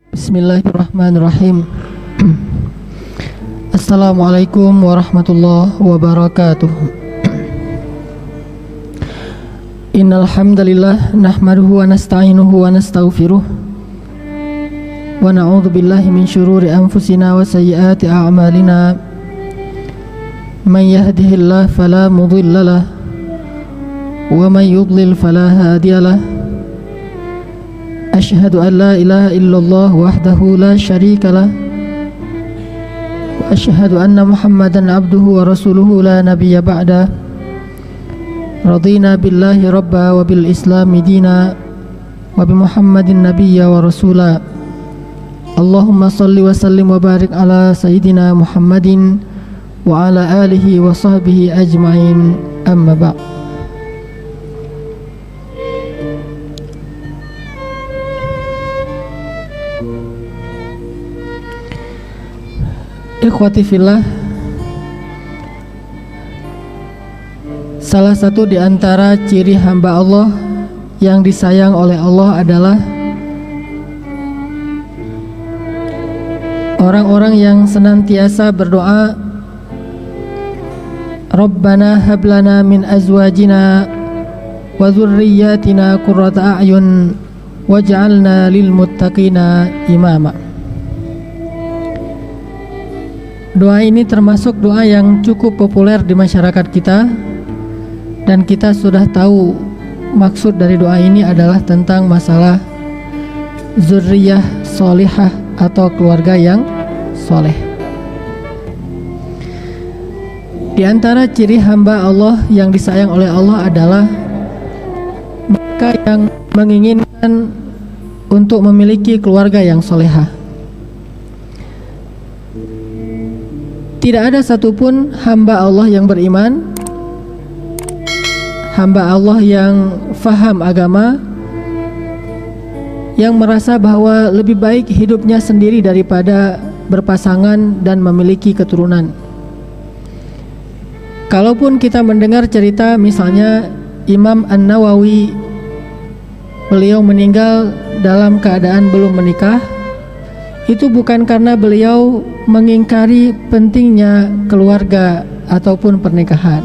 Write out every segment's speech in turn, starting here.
Bismillahirrahmanirrahim. Assalamualaikum warahmatullahi wabarakatuh. Innal hamdalillah nahmaduhu wa nasta'inuhu wa nastaghfiruh wa na'udzu billahi min syururi anfusina wa sayyiati a'malina. Man yahdihillahu fala mudhillalah wa man yudlil fala hadiyalah. Asyhadu an la ilaha illallah wahdahu la syarikalah wa asyhadu anna Muhammadan abduhu wa rasuluhu la nabiyya ba'da. Radina billahi rabba wa bil islami dina wa bi Muhammadin nabiyya wa rasula. Allahumma salli wa sallim wa barik ala sayyidina Muhammadin wa ala alihi wa sahbihi ajma'in, amma ba'd. Ikhwati fillah, salah satu di antara ciri hamba Allah yang disayang oleh Allah adalah orang-orang yang senantiasa berdoa, Rabbana hablana min azwajina wa dzurriyyatina qurrata a'yun waj'alna lil muttaqina imama. Doa ini termasuk doa yang cukup populer di masyarakat kita, dan kita sudah tahu maksud dari doa ini adalah tentang masalah zurriyah solihah atau keluarga yang soleh. Di antara ciri hamba Allah yang disayang oleh Allah adalah mereka yang menginginkan untuk memiliki keluarga yang solehah. Tidak ada satupun hamba Allah yang beriman, hamba Allah yang faham agama, yang merasa bahwa lebih baik hidupnya sendiri daripada berpasangan dan memiliki keturunan. Kalaupun kita mendengar cerita misalnya Imam An-Nawawi, beliau meninggal dalam keadaan belum menikah, itu bukan karena beliau mengingkari pentingnya keluarga ataupun pernikahan.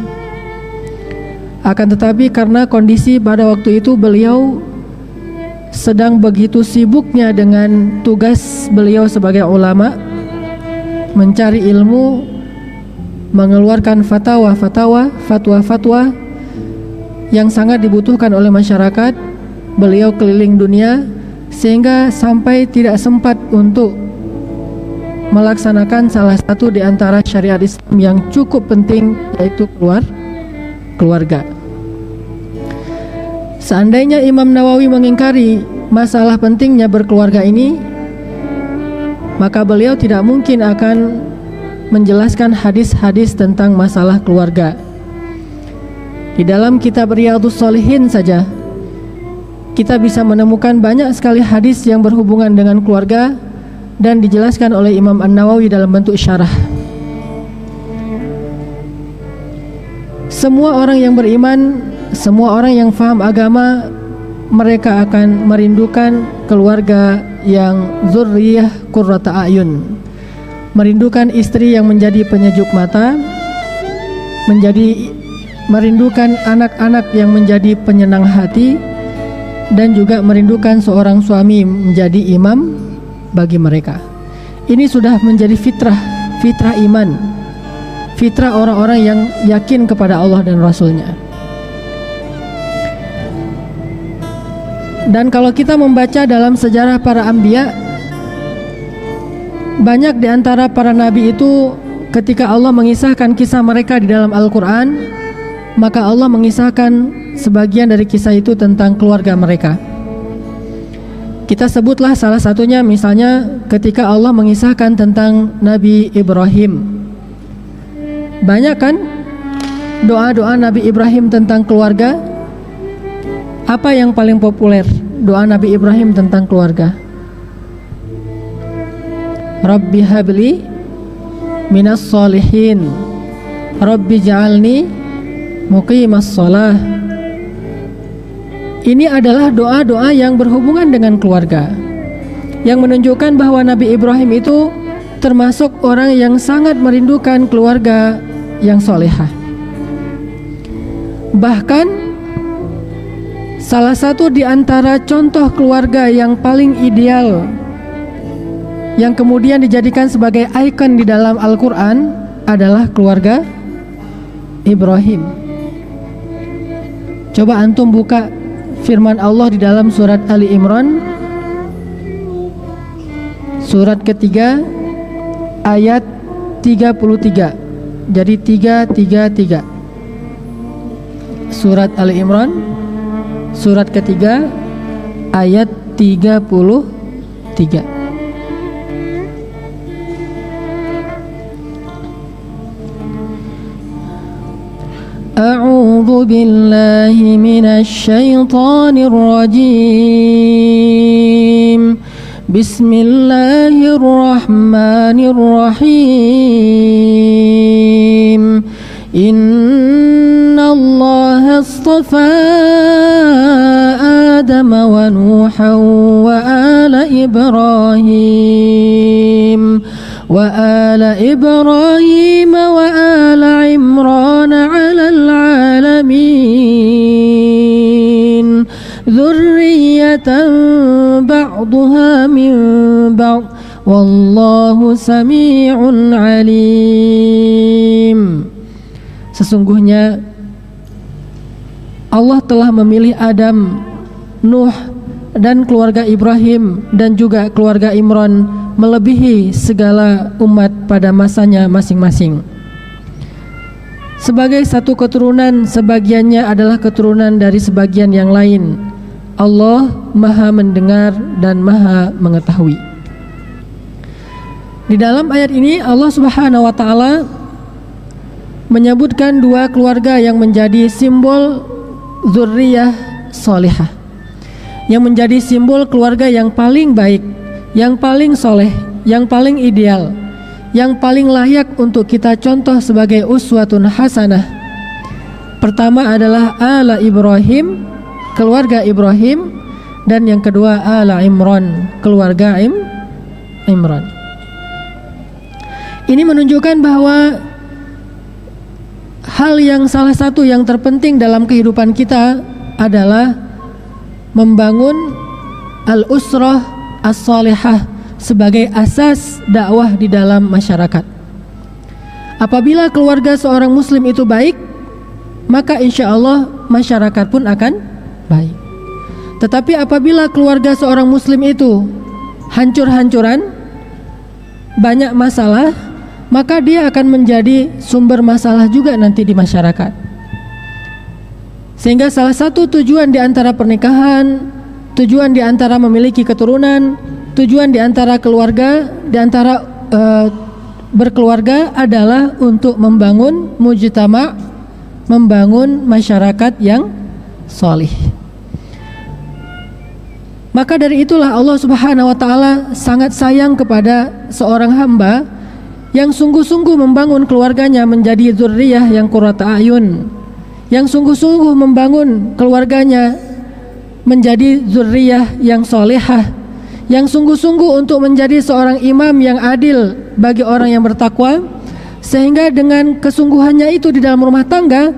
Akan tetapi karena kondisi pada waktu itu beliau sedang begitu sibuknya dengan tugas beliau sebagai ulama, mencari ilmu, mengeluarkan fatwa-fatwa yang sangat dibutuhkan oleh masyarakat. Beliau keliling dunia sehingga sampai tidak sempat untuk melaksanakan salah satu di antara syariat Islam yang cukup penting, yaitu keluarga. Seandainya Imam Nawawi mengingkari masalah pentingnya berkeluarga ini, maka beliau tidak mungkin akan menjelaskan hadis-hadis tentang masalah keluarga. Di dalam kitab Riyadhus Shalihin saja kita bisa menemukan banyak sekali hadis yang berhubungan dengan keluarga dan dijelaskan oleh Imam An-Nawawi dalam bentuk syarah. Semua orang yang beriman, semua orang yang faham agama, mereka akan merindukan keluarga yang zurriyah qurrata a'yun, merindukan istri yang menjadi penyejuk mata, merindukan anak-anak yang menjadi penyenang hati, dan juga merindukan seorang suami menjadi imam bagi mereka. Ini sudah menjadi fitrah iman, fitrah orang-orang yang yakin kepada Allah dan Rasul-Nya. Dan kalau kita membaca dalam sejarah para anbiya, banyak di antara para nabi itu ketika Allah mengisahkan kisah mereka di dalam Al-Quran, maka Allah mengisahkan sebagian dari kisah itu tentang keluarga mereka. Kita sebutlah salah satunya, misalnya ketika Allah mengisahkan tentang Nabi Ibrahim. Banyak kan doa-doa Nabi Ibrahim tentang keluarga? Apa yang paling populer doa Nabi Ibrahim tentang keluarga? Rabbi habli minas solihin, Rabbi ja'alni muqimas shalah. Ini adalah doa-doa yang berhubungan dengan keluarga. yang menunjukkan bahwa Nabi Ibrahim itu termasuk orang yang sangat merindukan keluarga yang solehah. Bahkan salah satu di antara contoh keluarga yang paling ideal yang kemudian dijadikan sebagai ikon di dalam Al-Quran adalah keluarga Ibrahim. Coba antum buka firman Allah di dalam surat Ali Imran, surat ketiga ayat 33. Jadi 333. Surat Ali Imran surat ketiga ayat 33. A'udzu billahi minasy syaithanir rajim. Bismillahirrahmanirrahim. Innallaha astafa Adam wa Nuhan wa ala Ibrahim wa ala Imran 'alal 'alamin dzurriyyatan ba'daha min ba'd wallahu sami'un 'alim. Sesungguhnya Allah telah memilih Adam, Nuh, dan keluarga Ibrahim dan juga keluarga Imran melebihi segala umat pada masanya masing-masing. Sebagai satu keturunan, sebagiannya adalah keturunan dari sebagian yang lain. Allah Maha mendengar dan Maha mengetahui. Di dalam ayat ini Allah Subhanahu wa taala menyebutkan dua keluarga yang menjadi simbol dzurriyyah solihah, yang menjadi simbol keluarga yang paling baik, yang paling soleh, yang paling ideal, yang paling layak untuk kita contoh sebagai uswatun hasanah. Pertama adalah ala Ibrahim, keluarga Ibrahim, dan yang kedua ala Imran, keluarga Imran. Ini menunjukkan bahwa hal yang salah satu yang terpenting dalam kehidupan kita adalah membangun al-usrah as-salihah sebagai asas dakwah di dalam masyarakat. Apabila keluarga seorang muslim itu baik, maka insya Allah masyarakat pun akan baik. Tetapi apabila keluarga seorang muslim itu hancur-hancuran, banyak masalah, maka dia akan menjadi sumber masalah juga nanti di masyarakat. Sehingga salah satu tujuan di antara pernikahan, tujuan di antara memiliki keturunan, tujuan di antara keluarga, di antara berkeluarga adalah untuk membangun mujtama', membangun masyarakat yang solih. Maka dari itulah Allah Subhanahu wa taala sangat sayang kepada seorang hamba yang sungguh-sungguh membangun keluarganya menjadi dzurriyyah yang qurrata a'yun, yang sungguh-sungguh membangun keluarganya menjadi dzurriyyah yang solehah, yang sungguh-sungguh untuk menjadi seorang imam yang adil bagi orang yang bertakwa, sehingga dengan kesungguhannya itu di dalam rumah tangga,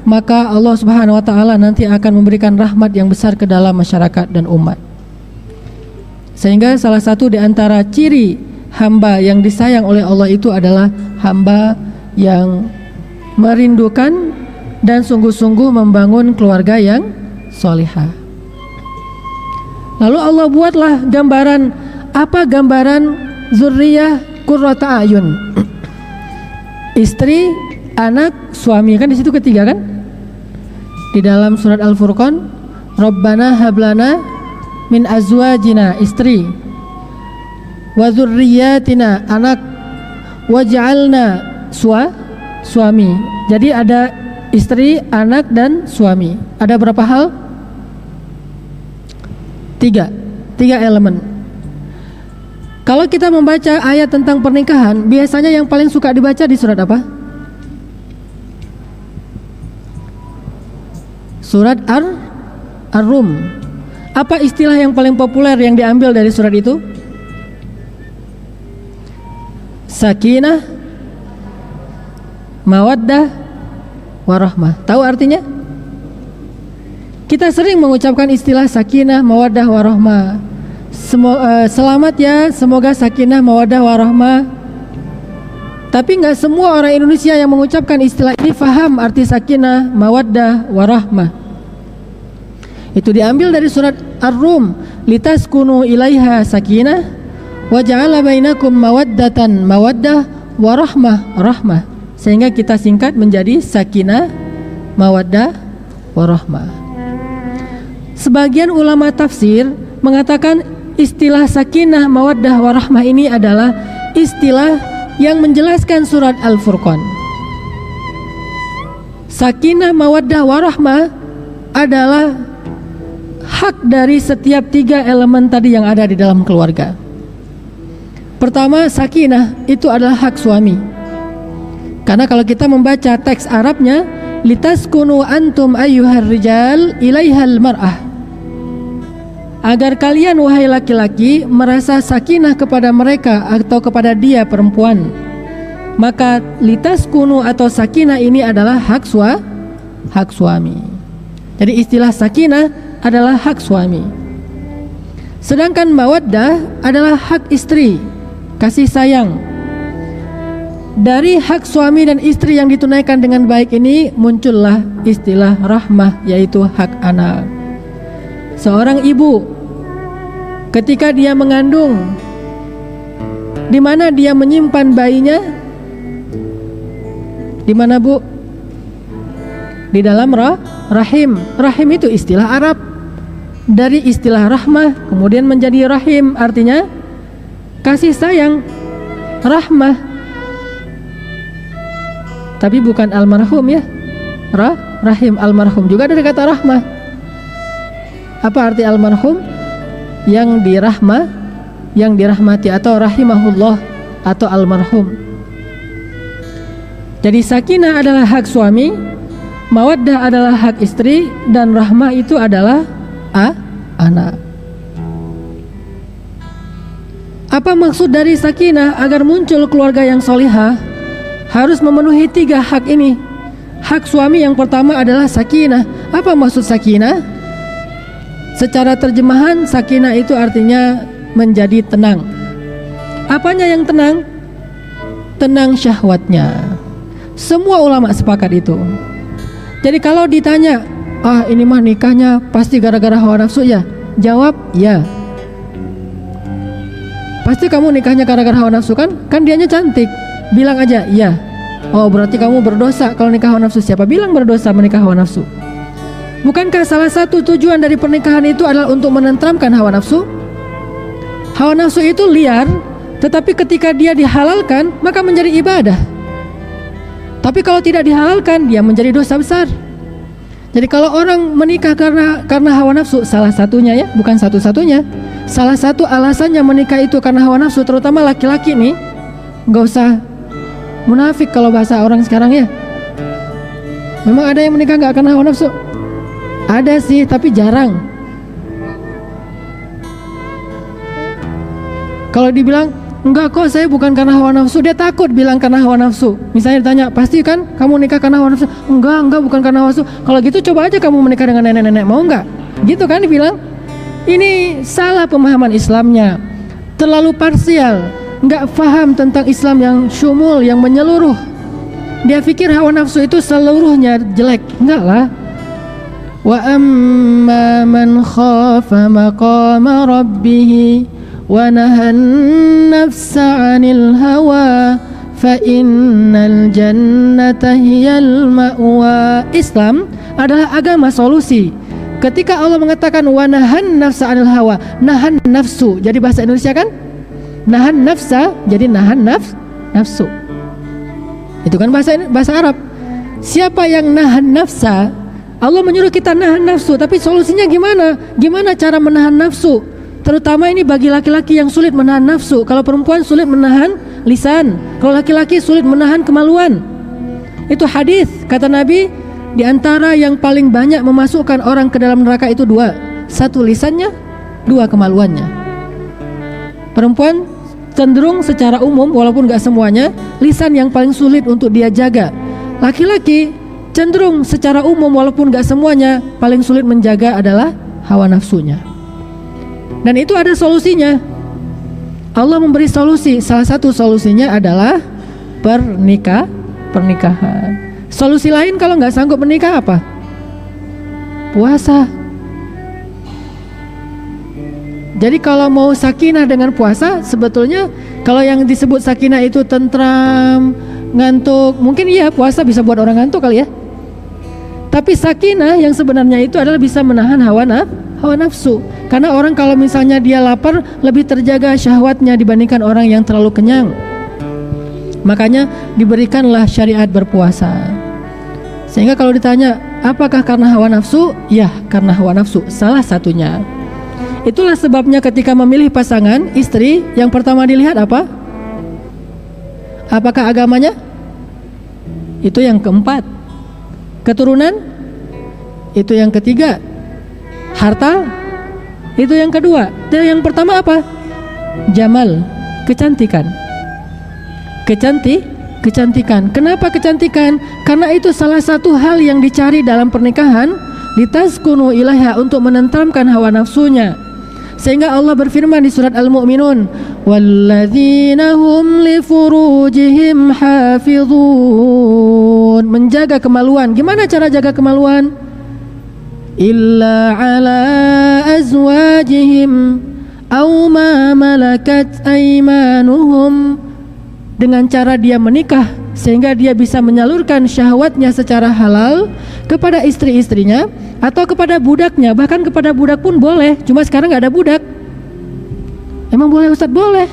maka Allah Subhanahu wa taala nanti akan memberikan rahmat yang besar ke dalam masyarakat dan umat. Sehingga salah satu di antara ciri hamba yang disayang oleh Allah itu adalah hamba yang merindukan dan sungguh-sungguh membangun keluarga yang solihah. Lalu Allah buatlah gambaran, apa gambaran dzurriyyah qurrata a'yun? Istri, anak, suami, kan di situ ketiga kan? Di dalam surat Al-Furqan, Rabbana hablana min azwajina, istri, wa dzurriyyatina, anak, waj'alna, suami. Jadi ada istri, anak, dan suami. Ada berapa hal? Tiga elemen. Kalau kita membaca ayat tentang pernikahan, biasanya yang paling suka dibaca di surat apa? Surat Ar-Rum. Apa istilah yang paling populer yang diambil dari surat itu? sakinah, mawaddah, warahmah. Tahu artinya? Kita sering mengucapkan istilah sakinah, mawaddah, warahmah. Selamat ya, semoga sakinah, mawaddah, warahmah. Tapi nggak semua orang Indonesia yang mengucapkan istilah ini faham arti sakinah, mawaddah, warahmah. Itu diambil dari surat Ar-Rum, litaskunu ilaiha sakinah wa ja'ala bainakum mawaddatan, mawaddah, warahmah, rahmah. Sehingga kita singkat menjadi sakinah, mawaddah, warahmah. Sebagian ulama tafsir mengatakan istilah sakinah, mawaddah, warahmah ini adalah istilah yang menjelaskan surat Al-Furqan. Sakinah, mawaddah, warahmah adalah hak dari setiap 3 elemen tadi yang ada di dalam keluarga. Pertama, sakinah itu adalah hak suami. Karena kalau kita membaca teks Arabnya, litaskunu antum ayyuhar rijal ilaihal mar'ah, agar kalian wahai laki-laki merasa sakinah kepada mereka atau kepada dia perempuan. Maka litaskunu atau sakinah ini adalah hak suami. Jadi istilah sakinah adalah hak suami. Sedangkan mawaddah adalah hak istri, kasih sayang. Dari hak suami dan istri yang ditunaikan dengan baik ini muncullah istilah rahmah, yaitu hak anak. Seorang ibu ketika dia mengandung, di mana dia menyimpan bayinya? Di mana, Bu? Di dalam rahim. Rahim itu istilah Arab. Dari istilah rahmah kemudian menjadi rahim, artinya kasih sayang, rahmah. Tapi bukan almarhum ya. Rahim, almarhum juga dari kata rahmah. Apa arti almarhum? Yang dirahmati atau rahimahullah atau almarhum. Jadi sakinah adalah hak suami, mawaddah adalah hak istri, dan rahmah itu adalah anak. Apa maksud dari sakinah? Agar muncul keluarga yang solihah harus memenuhi 3 hak ini. Hak suami yang pertama adalah sakinah. Apa maksud sakinah? Secara terjemahan, sakinah itu artinya menjadi tenang. Apanya yang tenang? Tenang syahwatnya. Semua ulama sepakat itu. Jadi kalau ditanya, ini mah nikahnya pasti gara-gara hawa nafsu ya? Jawab, ya. Pasti kamu nikahnya gara-gara hawa nafsu kan? Kan dianya cantik. Bilang aja, iya. Oh, berarti kamu berdosa kalau nikah hawa nafsu. Siapa bilang berdosa menikah hawa nafsu? Bukankah salah satu tujuan dari pernikahan itu adalah untuk menenteramkan hawa nafsu? Hawa nafsu itu liar, tetapi ketika dia dihalalkan, maka menjadi ibadah. Tapi kalau tidak dihalalkan, dia menjadi dosa besar. Jadi kalau orang menikah karena hawa nafsu, salah satunya ya, bukan satu-satunya, salah satu alasannya menikah itu karena hawa nafsu, terutama laki-laki nih, nggak usah munafik kalau bahasa orang sekarang ya. Memang ada yang menikah nggak karena hawa nafsu? Ada sih, tapi jarang. Kalau dibilang enggak kok, saya bukan karena hawa nafsu, dia takut bilang karena hawa nafsu. Misalnya ditanya, pasti kan kamu nikah karena hawa nafsu? Enggak, bukan karena hawa nafsu. Kalau gitu coba aja kamu menikah dengan nenek-nenek, mau enggak? Gitu kan dibilang. Ini salah pemahaman Islamnya, terlalu parsial, enggak paham tentang Islam yang syumul, yang menyeluruh. Dia pikir hawa nafsu itu seluruhnya jelek. Enggak lah. Wa amma man khafa maqama rabbih wa nahan nafsa 'anil hawa fa innal jannata hiyal ma'wa. Islam adalah agama solusi. Ketika Allah mengatakan wa nahan nafsa 'anil hawa, nahan nafsu. Jadi bahasa Indonesia kan? Nahan nafsa, jadi nahan nafsu. Itu kan bahasa Arab. Siapa yang nahan nafsa? Allah menyuruh kita nahan nafsu, tapi solusinya gimana? Gimana cara menahan nafsu? Terutama ini bagi laki-laki yang sulit menahan nafsu. Kalau perempuan sulit menahan lisan, kalau laki-laki sulit menahan kemaluan. Itu hadis, kata Nabi, di antara yang paling banyak memasukkan orang ke dalam neraka itu 2. 1 lisannya, 2 kemaluannya. Perempuan cenderung secara umum, walaupun gak semuanya, lisan yang paling sulit untuk dia jaga. Laki-laki cenderung secara umum, walaupun gak semuanya, paling sulit menjaga adalah hawa nafsunya. Dan itu ada solusinya. Allah memberi solusi. Salah satu solusinya adalah pernikahan. Solusi lain kalau nggak sanggup menikah apa? Puasa. Jadi kalau mau sakinah dengan puasa, sebetulnya kalau yang disebut sakinah itu tentram, ngantuk, mungkin iya puasa bisa buat orang ngantuk kali ya. Tapi sakinah yang sebenarnya itu adalah bisa menahan hawa nafsu. Karena orang kalau misalnya dia lapar, lebih terjaga syahwatnya dibandingkan orang yang terlalu kenyang. Makanya diberikanlah syariat berpuasa. Sehingga kalau ditanya, apakah karena hawa nafsu? Ya, karena hawa nafsu, salah satunya. Itulah sebabnya ketika memilih pasangan, istri, yang pertama dilihat apa? Apakah agamanya? Itu yang keempat. Keturunan? Itu yang ketiga. Harta? Itu yang kedua. Dan yang pertama apa? Jamal, kecantikan. Kecantikan. Kenapa kecantikan? Karena itu salah satu hal yang dicari dalam pernikahan, litaskunu ilaiha, untuk menenteramkan hawa nafsunya. Sehingga Allah berfirman di surat Al-Mu'minun, walladzina hum li furujihim hafizun, menjaga kemaluan. Gimana cara jaga kemaluan? Illa ala azwajihim aw ma malakat aymanuhum, dengan cara dia menikah sehingga dia bisa menyalurkan syahwatnya secara halal kepada istri-istrinya atau kepada budaknya. Bahkan kepada budak pun boleh, cuma sekarang gak ada budak. Emang boleh Ustadz? Boleh.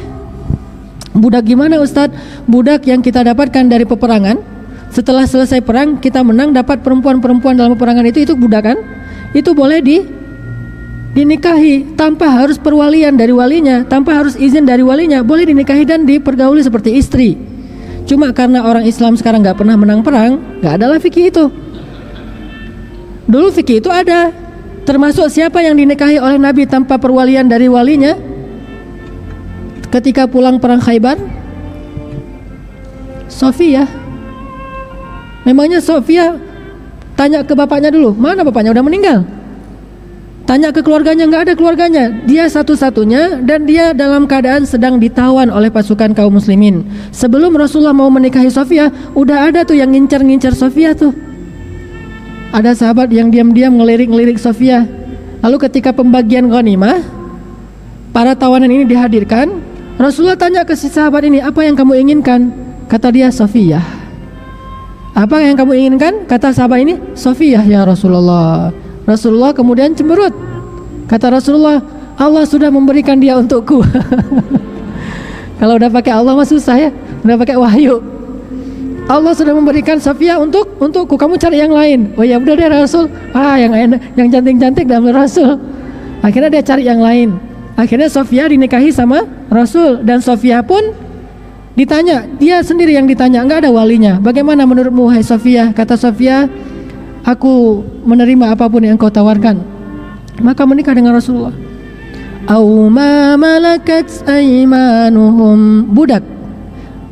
Budak gimana Ustadz? Budak yang kita dapatkan dari peperangan. Setelah selesai perang kita menang, dapat perempuan-perempuan dalam peperangan itu budak kan? Itu boleh dinikahi tanpa harus perwalian dari walinya, tanpa harus izin dari walinya, boleh dinikahi dan dipergauli seperti istri. Cuma karena orang Islam sekarang nggak pernah menang perang, nggak adalah fikih itu. Dulu fikih itu ada, termasuk siapa yang dinikahi oleh Nabi tanpa perwalian dari walinya ketika pulang perang Khaybar? Sofia. Memangnya Sofia tanya ke bapaknya dulu, mana bapaknya? Udah meninggal. Tanya ke keluarganya, nggak ada keluarganya. Dia satu-satunya dan dia dalam keadaan sedang ditawan oleh pasukan kaum muslimin. Sebelum Rasulullah mau menikahi Sofia, udah ada tuh yang ngincar-ngincar Sofia tuh. Ada sahabat yang diam-diam ngelirik-ngelirik Sofia. Lalu ketika pembagian ghanimah, para tawanan ini dihadirkan. Rasulullah tanya ke si sahabat ini, apa yang kamu inginkan? Kata dia, Sofia. Apa yang kamu inginkan? Kata sahabat ini, Sofia ya Rasulullah. Rasulullah kemudian cemberut. Kata Rasulullah, Allah sudah memberikan dia untukku. Kalau udah pakai Allah mah susah ya, udah pakai wahyu. Allah sudah memberikan Sofia untukku, kamu cari yang lain. Oh ya udah deh Rasul. Yang enak, yang cantik-cantik dalam Rasul. Akhirnya dia cari yang lain. Akhirnya Sofia dinikahi sama Rasul, dan Sofia pun ditanya, dia sendiri yang ditanya, enggak ada walinya. Bagaimana menurutmu hai Sofia? Kata Sofia, aku menerima apapun yang kau tawarkan. Maka menikah dengan Rasulullah. Au ma malakat aymanuhum, budak.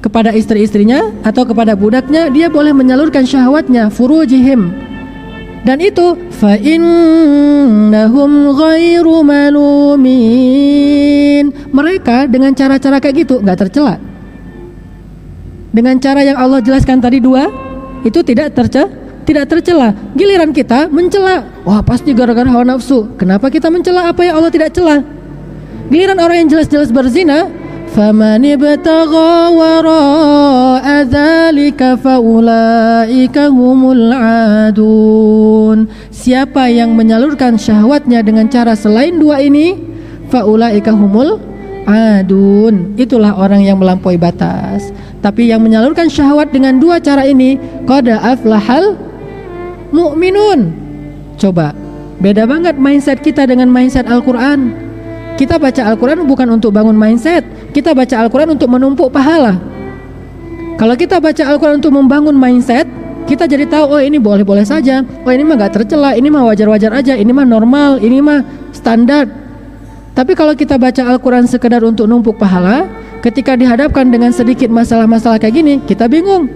Kepada istri-istrinya atau kepada budaknya dia boleh menyalurkan syahwatnya, furujihim. Dan itu fa innahum ghairu malumin. Mereka dengan cara-cara kayak gitu enggak tercela. Dengan cara yang Allah jelaskan tadi dua, itu tidak tercela. Giliran kita mencela, wah pasti gara-gara hawa nafsu. Kenapa kita mencela apa yang Allah tidak cela? Giliran orang yang jelas-jelas berzina, faman ibtagha wara'a dzalika faulaika humul adun. Siapa yang menyalurkan syahwatnya dengan cara selain dua ini, faulaika humul adun, itulah orang yang melampaui batas. Tapi yang menyalurkan syahwat dengan dua cara ini, qad aflahal mu'minun. Coba, beda banget mindset kita dengan mindset Al-Quran. Kita baca Al-Quran bukan untuk bangun mindset, kita baca Al-Quran untuk menumpuk pahala. Kalau kita baca Al-Quran untuk membangun mindset, kita jadi tahu, oh ini boleh-boleh saja, oh ini mah gak tercela, ini mah wajar-wajar aja, ini mah normal, ini mah standar. Tapi kalau kita baca Al-Quran sekedar untuk numpuk pahala, ketika dihadapkan dengan sedikit masalah-masalah kayak gini, kita bingung.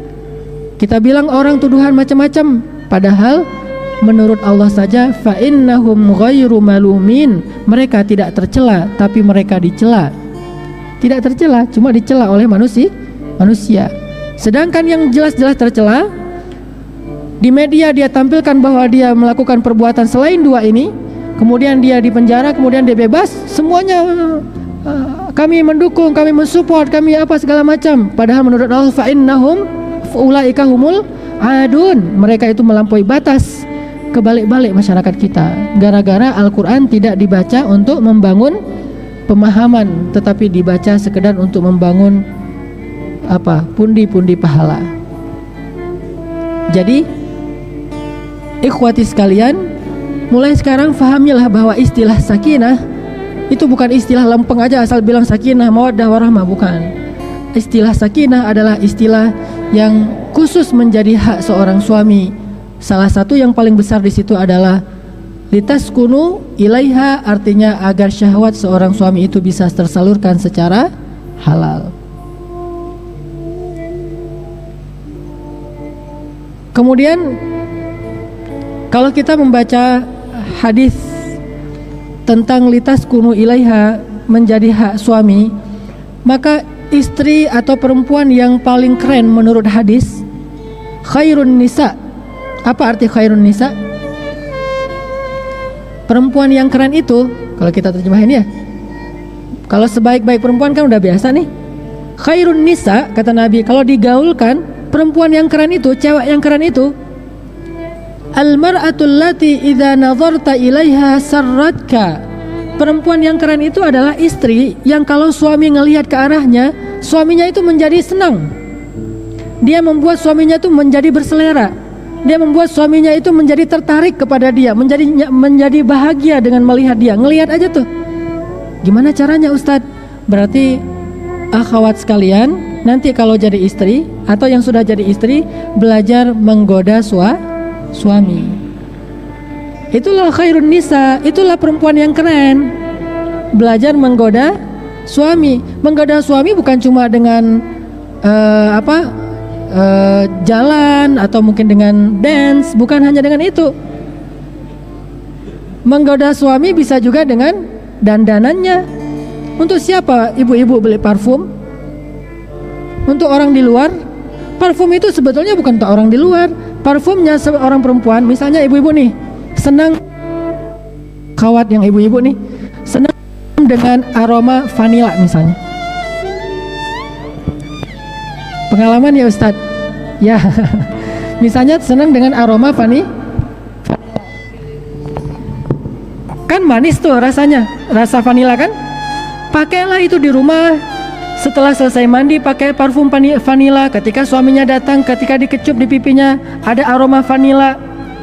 Kita bilang orang tuduhan macam-macam, padahal menurut Allah saja fa innahum ghairu malumin, mereka tidak tercela, tapi mereka dicela. Tidak tercela, cuma dicela oleh manusia. Sedangkan yang jelas-jelas tercela, di media dia tampilkan bahwa dia melakukan perbuatan selain dua ini, kemudian dia dipenjara, kemudian dia bebas, semuanya kami mendukung, kami mensupport, kami apa segala macam. Padahal menurut Allah fa innahum ulaika humul adun, mereka itu melampaui batas. Kebalik-balik masyarakat kita, gara-gara Al-Quran tidak dibaca untuk membangun pemahaman, tetapi dibaca sekedar untuk membangun pundi-pundi pahala. Jadi ikhwati sekalian, mulai sekarang fahamilah bahwa istilah sakinah itu bukan istilah lempeng aja asal bilang sakinah mawaddah warahmah, bukan. Istilah sakinah adalah istilah yang khusus menjadi hak seorang suami. Salah satu yang paling besar di situ adalah litaskunu ilaiha, artinya agar syahwat seorang suami itu bisa tersalurkan secara halal. Kemudian kalau kita membaca hadis tentang litaskunu ilaiha menjadi hak suami, maka istri atau perempuan yang paling keren menurut hadis khairun nisa. Apa arti khairun nisa? Perempuan yang keren itu, kalau kita terjemahin ya, kalau sebaik-baik perempuan kan udah biasa nih. Khairun nisa, kata Nabi, kalau digaulkan, perempuan yang keren itu, cewek yang keren itu, al-mar'atul lati idza nazarta ilaiha sarratka. Perempuan yang keren itu adalah istri yang kalau suami ngelihat ke arahnya, suaminya itu menjadi senang. Dia membuat suaminya itu menjadi berselera. Dia membuat suaminya itu menjadi tertarik kepada dia, menjadi bahagia dengan melihat dia. Ngelihat aja tuh. Gimana caranya Ustadz? Berarti akhwat sekalian, nanti kalau jadi istri atau yang sudah jadi istri, belajar menggoda suami. Itulah khairun nisa, itulah perempuan yang keren. Belajar menggoda suami. Menggoda suami bukan cuma dengan jalan atau mungkin dengan dance, bukan hanya dengan itu. Menggoda suami bisa juga dengan dandanannya. Untuk siapa ibu-ibu beli parfum? Untuk orang di luar. Parfum itu sebetulnya bukan untuk orang di luar. Parfumnya seorang perempuan, misalnya ibu-ibu nih senang, kawat yang ibu-ibu nih senang dengan aroma vanila misalnya. Pengalaman ya Ustadz? Ya, misalnya senang dengan aroma vanila, kan manis tuh rasanya, rasa vanila kan. Pakailah itu di rumah. Setelah selesai mandi pakai parfum vanila. Ketika suaminya datang, ketika dikecup di pipinya ada aroma vanila.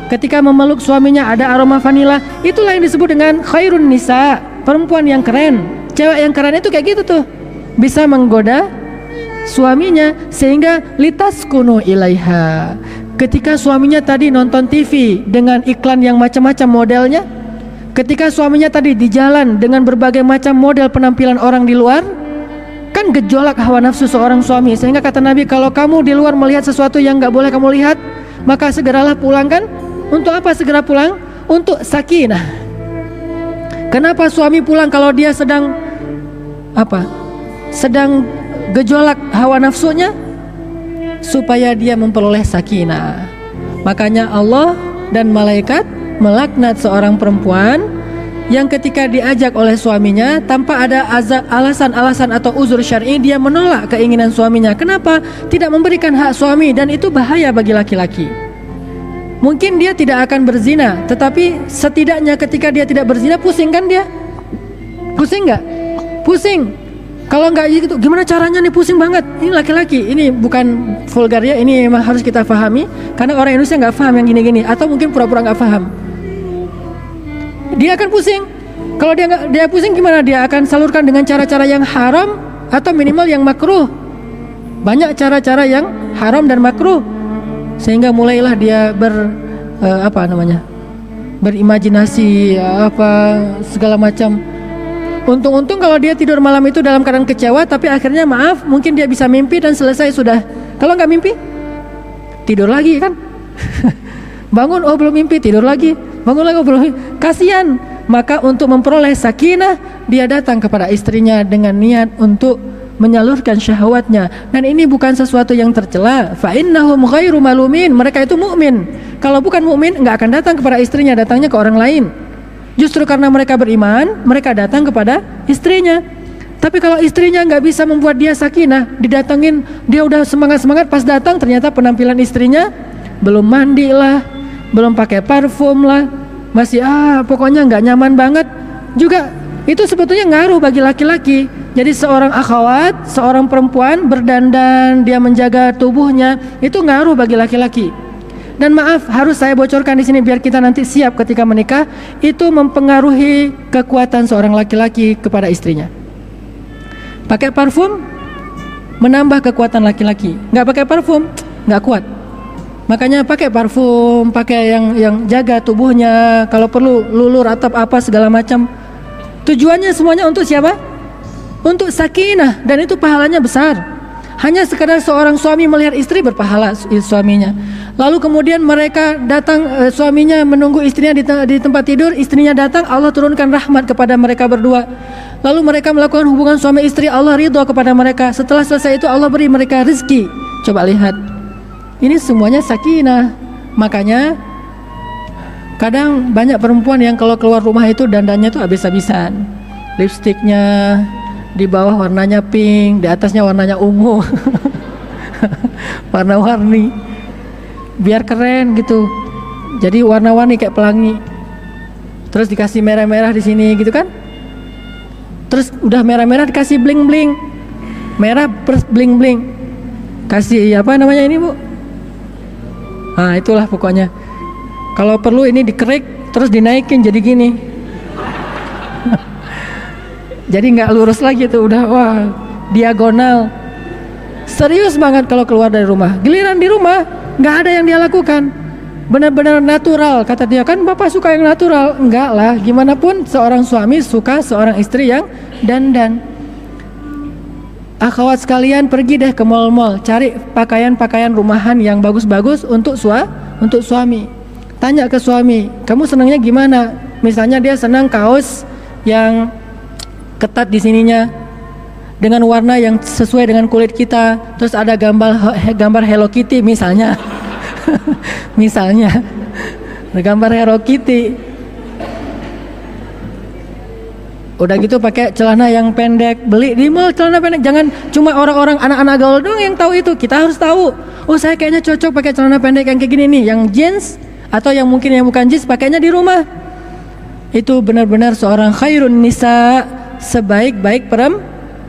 Ketika memeluk suaminya ada aroma vanila. Itulah yang disebut dengan khairun nisa, perempuan yang keren. Cewek yang keren itu kayak gitu tuh, bisa menggoda suaminya sehingga litaskunu ilaiha. Ketika suaminya tadi nonton TV dengan iklan yang macam-macam modelnya, ketika suaminya tadi di jalan dengan berbagai macam model penampilan orang di luar, kan gejolak hawa nafsu seorang suami. Sehingga kata Nabi, kalau kamu di luar melihat sesuatu yang gak boleh kamu lihat, maka segeralah pulang. Kan untuk apa segera pulang? Untuk sakinah. Kenapa suami pulang kalau dia sedang sedang gejolak hawa nafsunya? Supaya dia memperoleh sakinah. Makanya Allah dan malaikat melaknat seorang perempuan yang ketika diajak oleh suaminya tanpa ada alasan-alasan atau uzur syar'i, dia menolak keinginan suaminya. Kenapa? Tidak memberikan hak suami, dan itu bahaya bagi laki-laki. Mungkin dia tidak akan berzina, tetapi setidaknya ketika dia tidak berzina, pusing kan dia? Pusing nggak? Pusing. Kalau nggak gitu, gimana caranya nih? Pusing banget. Ini laki-laki, ini bukan vulgar ya, ini memang harus kita pahami. Karena orang Indonesia nggak paham yang gini-gini, atau mungkin pura-pura nggak paham. Dia akan pusing. Kalau dia pusing gimana? Dia akan salurkan dengan cara-cara yang haram atau minimal yang makruh. Banyak cara-cara yang haram dan makruh. Sehingga mulailah dia berimajinasi segala macam Untung-untung kalau dia tidur malam itu dalam keadaan kecewa, tapi akhirnya maaf, mungkin dia bisa mimpi dan selesai sudah. Kalau nggak mimpi, tidur lagi kan. Bangun, oh belum mimpi, tidur lagi. Bangun lagi, oh belum mimpi. Kasihan. Maka untuk memperoleh sakinah, dia datang kepada istrinya dengan niat untuk menyalurkan syahwatnya. Dan ini bukan sesuatu yang tercela. Fa innahum ghairu malumin. Mereka itu mukmin. Kalau bukan mukmin, nggak akan datang kepada istrinya, datangnya ke orang lain. Justru karena mereka beriman, mereka datang kepada istrinya. Tapi kalau istrinya nggak bisa membuat dia sakinah, didatengin, dia udah semangat-semangat, pas datang ternyata penampilan istrinya belum mandi lah, belum pakai parfum lah, masih pokoknya nggak nyaman banget. Juga itu sebetulnya ngaruh bagi laki-laki. Jadi seorang akhwat, seorang perempuan berdandan, dia menjaga tubuhnya, itu ngaruh bagi laki-laki. Dan maaf, harus saya bocorkan di sini biar kita nanti siap ketika menikah. Itu mempengaruhi kekuatan seorang laki-laki kepada istrinya. Pakai parfum menambah kekuatan laki-laki. Nggak pakai parfum nggak kuat. Makanya pakai parfum, pakai yang jaga tubuhnya. Kalau perlu lulur atau apa segala macam. Tujuannya semuanya untuk siapa? Untuk sakinah, dan itu pahalanya besar. Hanya sekadar seorang suami melihat istri berpahala suaminya. Lalu kemudian mereka datang, suaminya menunggu istrinya di tempat tidur, istrinya datang, Allah turunkan rahmat kepada mereka berdua. Lalu mereka melakukan hubungan suami istri, Allah ridho kepada mereka. Setelah selesai itu Allah beri mereka rezeki. Coba lihat, ini semuanya sakinah. Makanya kadang banyak perempuan yang kalau keluar rumah itu dandannya tuh habis-habisan. Lipstiknya di bawah warnanya pink, di atasnya warnanya ungu. Warna-warni, biar keren gitu. Jadi warna-warni kayak pelangi. Terus dikasih merah-merah di sini gitu kan. Terus udah merah-merah dikasih bling-bling. Merah plus bling-bling. Kasih apa namanya ini, Bu? Nah, itulah pokoknya. Kalau perlu ini dikerik terus dinaikin jadi gini. Jadi nggak lurus lagi tuh, udah wah diagonal. Serius banget kalau keluar dari rumah. Giliran di rumah nggak ada yang dia lakukan. Benar-benar natural, kata dia. Kan bapak suka yang natural. Enggak lah, gimana pun seorang suami suka seorang istri yang dandan. Akhwat sekalian, pergi deh ke mall-mall, cari pakaian-pakaian rumahan yang bagus-bagus untuk suami. Tanya ke suami, kamu senangnya gimana? Misalnya dia senang kaos yang ketat di sininya dengan warna yang sesuai dengan kulit kita, terus ada gambar Hello Kitty misalnya. Misalnya gambar Hello Kitty. Udah gitu pakai celana yang pendek, beli di mall celana pendek. Jangan cuma orang-orang anak-anak gaul doang yang tahu itu. Kita harus tahu. Oh, saya kayaknya cocok pakai celana pendek yang kayak gini nih, yang jeans atau yang mungkin yang bukan jeans, pakainya di rumah. Itu benar-benar seorang khairun nisa, sebaik-baik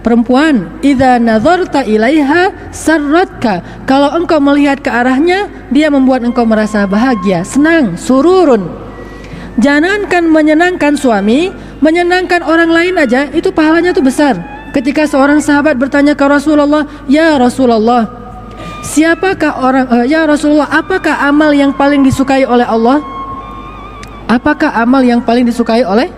perempuan. Idza nazarta ilaiha sarratka. Kalau engkau melihat ke arahnya, dia membuat engkau merasa bahagia, senang, sururun. Jangankan menyenangkan suami, menyenangkan orang lain aja itu pahalanya tuh besar. Ketika seorang sahabat bertanya ke Rasulullah, "Ya Rasulullah, siapakah ya Rasulullah, apakah amal yang paling disukai oleh Allah?" Apakah amal yang paling disukai oleh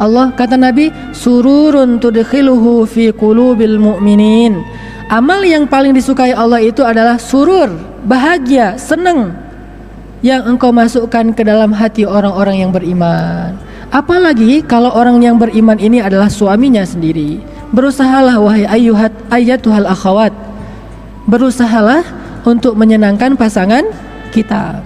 Allah? Kata Nabi, sururun tudkhiluhu fi qulubil mu'minin. Amal yang paling disukai Allah itu adalah surur, bahagia, senang, yang engkau masukkan ke dalam hati orang-orang yang beriman. Apalagi kalau orang yang beriman ini adalah suaminya sendiri. Berusahalah wahai ayyatuhal akhawat, berusahalah untuk menyenangkan pasangan kita.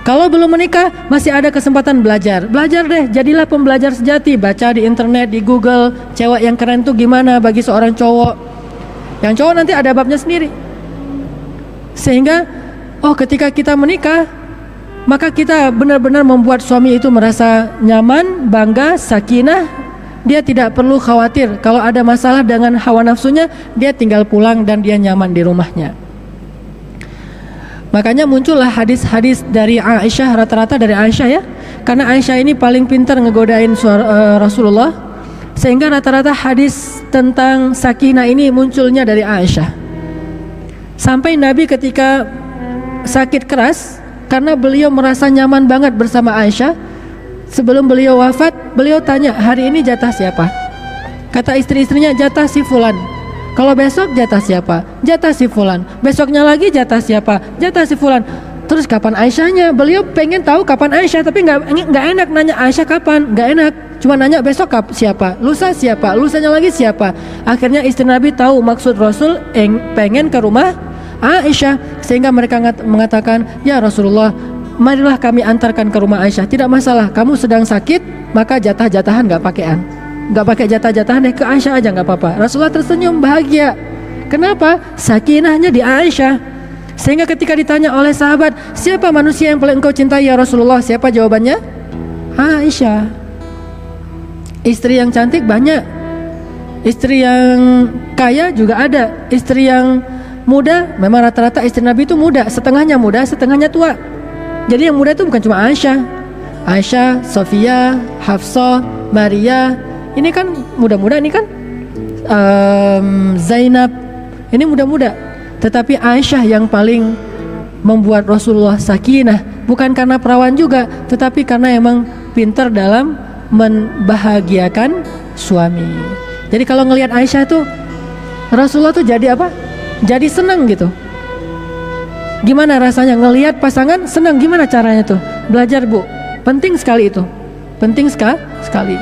Kalau belum menikah, masih ada kesempatan belajar. Belajar deh, jadilah pembelajar sejati. Baca di internet, di Google, cewek yang keren tuh gimana bagi seorang cowok. Yang cowok nanti ada babnya sendiri. Sehingga, ketika kita menikah, maka kita benar-benar membuat suami itu merasa nyaman, bangga, sakinah. Dia tidak perlu khawatir. Kalau ada masalah dengan hawa nafsunya, dia tinggal pulang dan dia nyaman di rumahnya. Makanya muncullah hadis-hadis dari Aisyah, rata-rata dari Aisyah ya. Karena Aisyah ini paling pintar ngegodain Rasulullah. Sehingga rata-rata hadis tentang sakinah ini munculnya dari Aisyah. Sampai Nabi ketika sakit keras, karena beliau merasa nyaman banget bersama Aisyah, sebelum beliau wafat, beliau tanya, hari ini jatah siapa? Kata istri-istrinya, jatah si fulan. Kalau besok jatah siapa? Jatah si fulan. Besoknya lagi jatah siapa? Jatah si fulan. Terus kapan Aisyahnya? Beliau pengen tahu kapan Aisyah, tapi nggak enak nanya Aisyah kapan, nggak enak. Cuma nanya besok siapa, lusa siapa, lusanya lagi siapa. Akhirnya istri Nabi tahu maksud Rasul pengen ke rumah Aisyah, sehingga mereka mengatakan, ya Rasulullah, marilah kami antarkan ke rumah Aisyah. Tidak masalah, kamu sedang sakit, maka jatah-jatahan nggak pakai jatah-jatahan deh, ke Aisyah aja nggak apa-apa. Rasulullah tersenyum bahagia. Kenapa? Sakinahnya di Aisyah. Sehingga ketika ditanya oleh sahabat, siapa manusia yang paling engkau cintai ya Rasulullah? Siapa jawabannya? Aisyah. Istri yang cantik banyak, istri yang kaya juga ada, istri yang muda, memang rata-rata istri Nabi itu muda, setengahnya tua. Jadi yang muda itu bukan cuma Aisyah, Sofia, Hafsah, Maria. Ini kan muda-muda, ini kan Zainab, ini muda-muda. Tetapi Aisyah yang paling membuat Rasulullah sakinah, bukan karena perawan juga, tetapi karena emang pintar dalam membahagiakan suami. Jadi kalau ngelihat Aisyah tuh, Rasulullah tuh jadi apa? Jadi senang gitu. Gimana rasanya ngelihat pasangan senang? Gimana caranya tuh? Belajar Bu, penting sekali itu, penting sekali.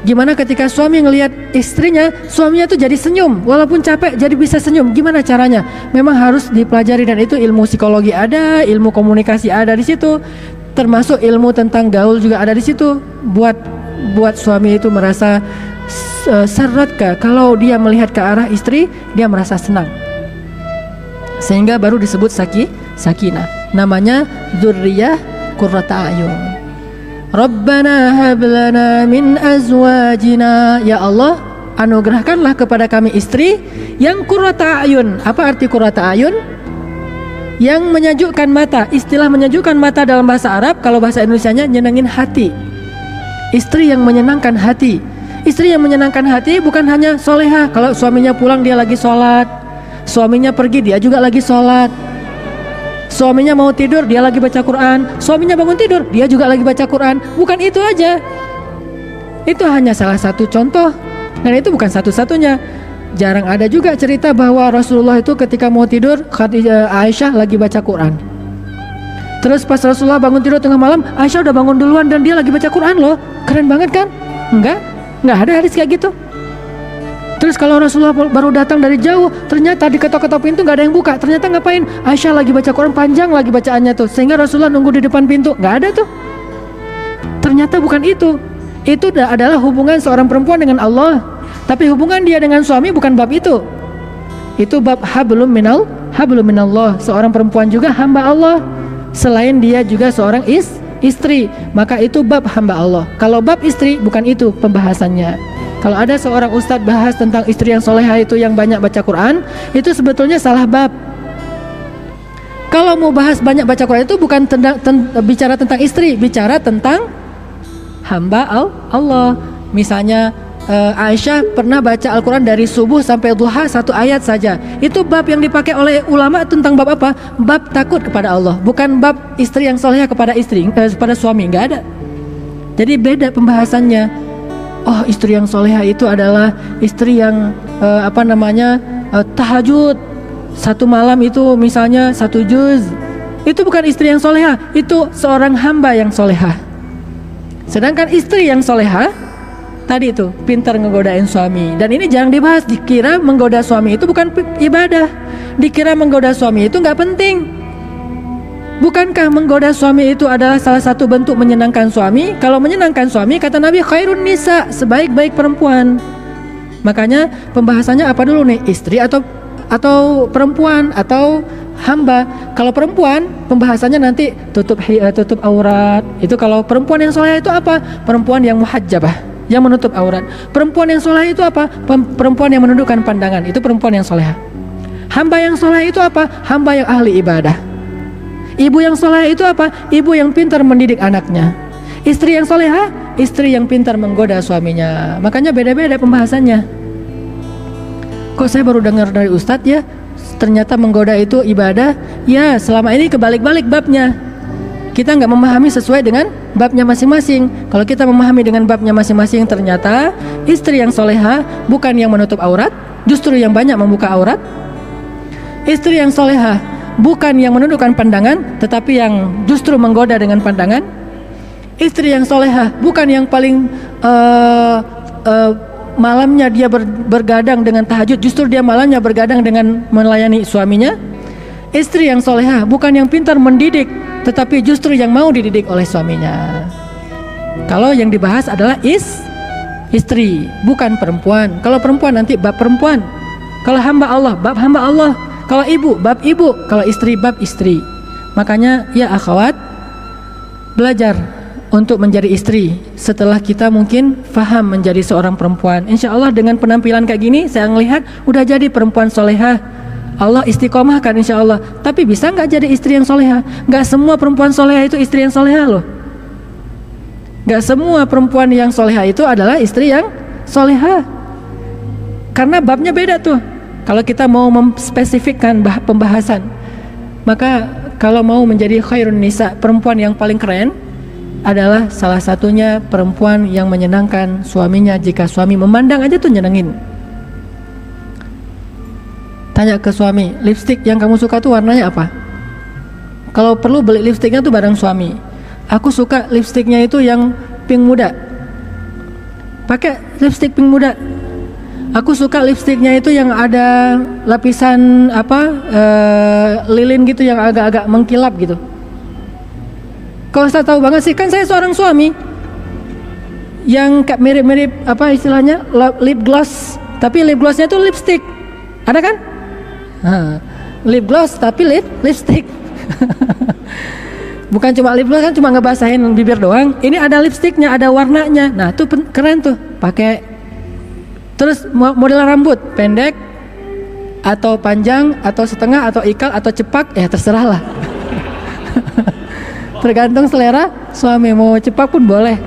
Gimana ketika suami ngelihat istrinya, suaminya tuh jadi senyum, walaupun capek jadi bisa senyum. Gimana caranya? Memang harus dipelajari, dan itu ilmu psikologi ada, ilmu komunikasi ada di situ, termasuk ilmu tentang gaul juga ada di situ. Buat suami itu merasa syarat kalau dia melihat ke arah istri, dia merasa senang. Sehingga baru disebut sakinah. Namanya dzurriyyah qurrata a'yun. Rabbana hab lana min azwajina, ya Allah, anugerahkanlah kepada kami istri yang qurrata a'yun. Apa arti qurrata a'yun? Yang menyejukkan mata. Istilah menyejukkan mata dalam bahasa Arab, kalau bahasa Indonesianya nyenengin hati. Istri yang menyenangkan hati. Istri yang menyenangkan hati bukan hanya solehah. Kalau suaminya pulang dia lagi sholat, suaminya pergi dia juga lagi sholat, suaminya mau tidur dia lagi baca Quran, suaminya bangun tidur dia juga lagi baca Quran. Bukan itu aja, itu hanya salah satu contoh, dan itu bukan satu-satunya. Jarang ada juga cerita bahwa Rasulullah itu ketika mau tidur, Aisyah lagi baca Quran. Terus pas Rasulullah bangun tidur tengah malam, Aisyah udah bangun duluan dan dia lagi baca Quran loh. Keren banget kan? Enggak ada hadis kayak gitu. Terus kalau Rasulullah baru datang dari jauh, ternyata di ketok-ketok pintu nggak ada yang buka. Ternyata ngapain? Aisyah lagi baca Quran, panjang lagi bacaannya tuh, sehingga Rasulullah nunggu di depan pintu. Nggak ada tuh. Ternyata bukan itu. Itu adalah hubungan seorang perempuan dengan Allah. Tapi hubungan dia dengan suami bukan bab itu. Itu bab hablum minallah. Seorang perempuan juga hamba Allah. Selain dia juga seorang istri, maka itu bab hamba Allah. Kalau bab istri bukan itu pembahasannya. Kalau ada seorang ustadz bahas tentang istri yang solehah itu yang banyak baca Quran, itu sebetulnya salah bab. Kalau mau bahas banyak baca Quran itu bukan bicara tentang istri, bicara tentang hamba Allah. Misalnya Aisyah pernah baca Al-Quran dari subuh sampai duha 1 ayat saja. Itu bab yang dipakai oleh ulama tentang bab apa? Bab takut kepada Allah, bukan bab istri yang solehah kepada kepada suami. Nggak ada. Jadi beda pembahasannya. Oh, istri yang solehah itu adalah istri yang tahajud 1 malam itu misalnya 1 juz. Itu bukan istri yang solehah, itu seorang hamba yang solehah. Sedangkan istri yang solehah tadi itu pintar ngegodain suami. Dan ini jangan dibahas. Dikira menggoda suami itu bukan ibadah, dikira menggoda suami itu nggak penting. Bukankah menggoda suami itu adalah salah satu bentuk menyenangkan suami? Kalau menyenangkan suami, kata Nabi, khairun nisa, sebaik-baik perempuan. Makanya pembahasannya apa dulu nih? Istri atau perempuan atau hamba? Kalau perempuan, pembahasannya nanti tutup aurat. Itu kalau perempuan yang soleh itu apa? Perempuan yang muhajjabah, yang menutup aurat. Perempuan yang soleh itu apa? Perempuan yang menundukkan pandangan. Itu perempuan yang soleh. Hamba yang soleh itu apa? Hamba yang ahli ibadah. Ibu yang soleh itu apa? Ibu yang pintar mendidik anaknya. Istri yang solehah, istri yang pintar menggoda suaminya. Makanya beda-beda pembahasannya. Kok saya baru dengar dari Ustadz ya, ternyata menggoda itu ibadah? Ya, selama ini kebalik-balik babnya. kita nggak memahami sesuai dengan babnya masing-masing. Kalau kita memahami dengan babnya masing-masing, ternyata istri yang soleha bukan yang menutup aurat, justru yang banyak membuka aurat. Istri yang soleha bukan yang menundukkan pandangan, tetapi yang justru menggoda dengan pandangan. Istri yang soleha bukan yang paling malamnya dia bergadang dengan tahajud, justru dia malamnya bergadang dengan melayani suaminya. Istri yang soleha bukan yang pintar mendidik, tetapi justru yang mau dididik oleh suaminya. Kalau yang dibahas adalah istri, bukan perempuan. Kalau perempuan nanti bab perempuan. Kalau hamba Allah, bab hamba Allah. Kalau ibu, bab ibu. Kalau istri, bab istri. Makanya ya akhwat, belajar untuk menjadi istri setelah kita mungkin faham menjadi seorang perempuan. Insya Allah dengan penampilan kayak gini, saya ngelihat udah jadi perempuan solehah. Allah istiqomahkan insya Allah. Tapi bisa nggak jadi istri yang soleha? Nggak semua perempuan soleha itu istri yang soleha loh. Nggak semua perempuan yang soleha itu adalah istri yang soleha. Karena babnya beda tuh. Kalau kita mau memspesifikkan pembahasan, maka kalau mau menjadi khairun nisa, perempuan yang paling keren adalah salah satunya perempuan yang menyenangkan suaminya. Jika suami memandang aja tuh nyenengin. Tanya ke suami, lipstik yang kamu suka tuh warnanya apa? Kalau perlu beli lipstiknya tuh bareng suami. Aku suka lipstiknya itu yang pink muda. Pakai lipstik pink muda. Aku suka lipstiknya itu yang ada lapisan lilin gitu yang agak-agak mengkilap gitu. Kalau saya tahu banget sih, kan saya seorang suami yang kayak mirip-mirip apa istilahnya lip gloss, tapi lip glossnya tuh lipstick. Ada kan? Lip gloss tapi lipstick. Bukan cuma lip gloss kan cuma ngebasahin bibir doang. Ini ada lipsticknya, ada warnanya. Nah itu keren tuh, pakai. Terus model rambut pendek atau panjang atau setengah atau ikal atau cepak, ya terserah lah. Tergantung selera suami, mau cepak pun boleh.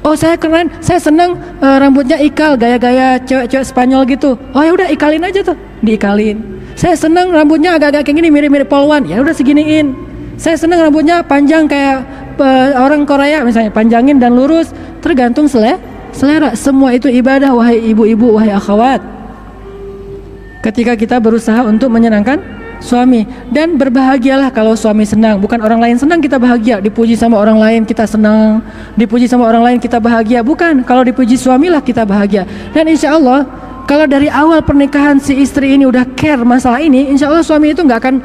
Oh saya keren, saya seneng rambutnya ikal, gaya-gaya cewek-cewek Spanyol gitu. Oh ya udah ikalin aja tuh, diikalin. Saya seneng rambutnya agak-agak kayak gini, mirip-mirip polwan. Ya udah seginiin. Saya seneng rambutnya panjang kayak orang Korea misalnya, panjangin dan lurus. Tergantung selera. Semua itu ibadah, wahai ibu-ibu, wahai akhwat. Ketika kita berusaha untuk menyenangkan suami, dan berbahagialah kalau suami senang. Bukan orang lain senang kita bahagia, dipuji sama orang lain kita senang, dipuji sama orang lain kita bahagia. Bukan, kalau dipuji suamilah kita bahagia. Dan insya Allah kalau dari awal pernikahan si istri ini udah care masalah ini, insya Allah suami itu nggak akan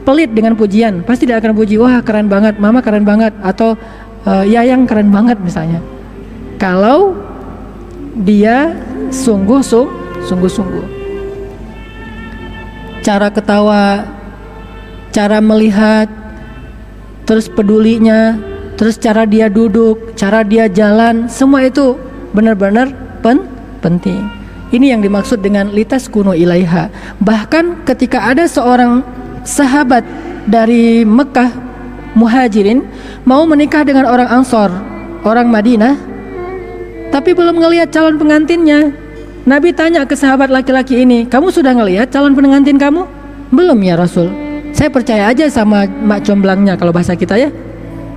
pelit dengan pujian. Pasti dia akan puji, wah keren banget, mama keren banget, atau yayang keren banget misalnya. Kalau dia sungguh-sungguh. Cara ketawa, cara melihat, terus pedulinya, terus cara dia duduk, cara dia jalan, semua itu benar-benar penting. Ini yang dimaksud dengan litaskunu ilaiha. Bahkan ketika ada seorang sahabat dari Mekah, muhajirin, mau menikah dengan orang Ansor, orang Madinah, tapi belum ngelihat calon pengantinnya. Nabi tanya ke sahabat laki-laki ini, kamu sudah ngelihat calon pengantin kamu? Belum ya Rasul. Saya percaya aja sama mak comblangnya kalau bahasa kita ya.